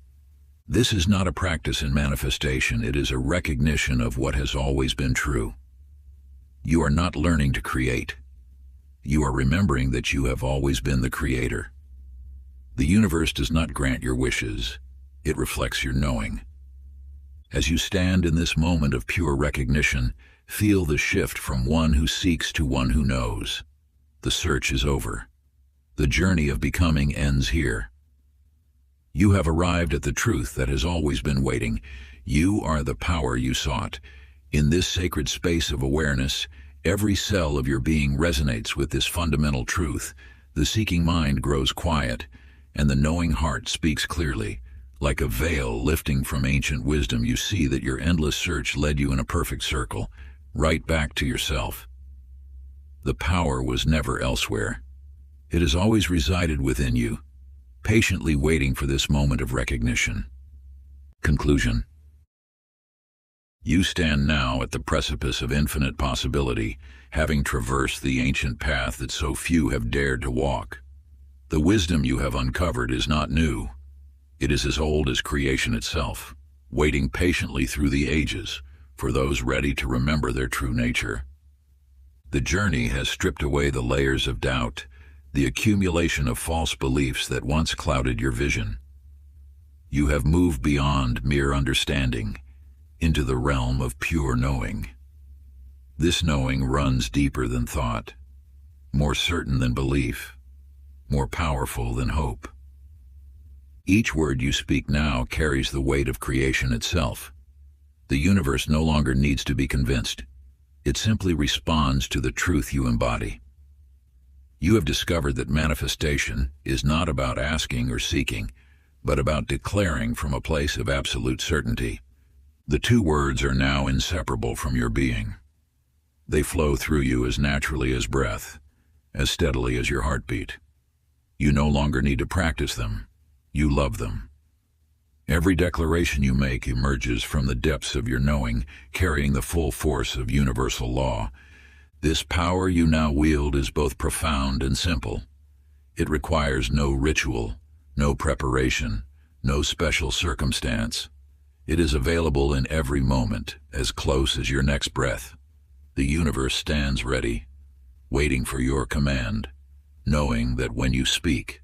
This is not a practice in manifestation. It is a recognition of what has always been true. You are not learning to create. You are remembering that you have always been the creator. The universe does not grant your wishes. It reflects your knowing. As you stand in this moment of pure recognition, feel the shift from one who seeks to one who knows. The search is over. The journey of becoming ends here. You have arrived at the truth that has always been waiting. You are the power you sought. In this sacred space of awareness, every cell of your being resonates with this fundamental truth. The seeking mind grows quiet, and the knowing heart speaks clearly. Like a veil lifting from ancient wisdom, you see that your endless search led you in a perfect circle, right back to yourself. The power was never elsewhere. It has always resided within you, patiently waiting for this moment of recognition. Conclusion. You stand now at the precipice of infinite possibility, having traversed the ancient path that so few have dared to walk. The wisdom you have uncovered is not new. It is as old as creation itself, waiting patiently through the ages for those ready to remember their true nature. The journey has stripped away the layers of doubt, the accumulation of false beliefs that once clouded your vision. You have moved beyond mere understanding into the realm of pure knowing. This knowing runs deeper than thought, more certain than belief, more powerful than hope. Each word you speak now carries the weight of creation itself. The universe no longer needs to be convinced. It simply responds to the truth you embody. You have discovered that manifestation is not about asking or seeking, but about declaring from a place of absolute certainty. The two words are now inseparable from your being. They flow through you as naturally as breath, as steadily as your heartbeat. You no longer need to practice them. You love them. Every declaration you make emerges from the depths of your knowing, carrying the full force of universal law. This power you now wield is both profound and simple. It requires no ritual, no preparation, no special circumstance. It is available in every moment, as close as your next breath. The universe stands ready, waiting for your command, knowing that when you speak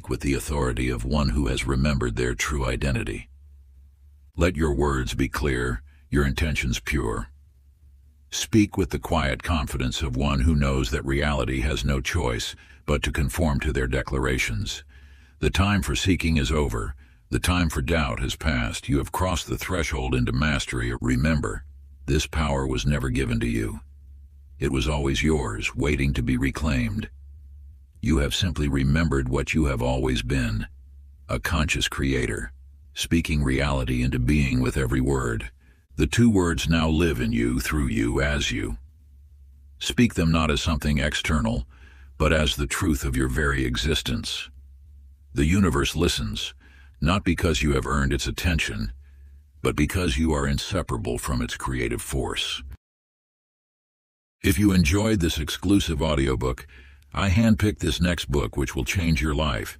with the authority of one who has remembered their true identity. Let your words be clear, your intentions pure. Speak with the quiet confidence of one who knows that reality has no choice but to conform to their declarations. The time for seeking is over. The time for doubt has passed. You have crossed the threshold into mastery. Remember, this power was never given to you. It was always yours, waiting to be reclaimed. You have simply remembered what you have always been, a conscious creator, speaking reality into being with every word. The two words now live in you, through you, as you. Speak them not as something external, but as the truth of your very existence. The universe listens, not because you have earned its attention, but because you are inseparable from its creative force. If you enjoyed this exclusive audiobook, I handpicked this next book which will change your life.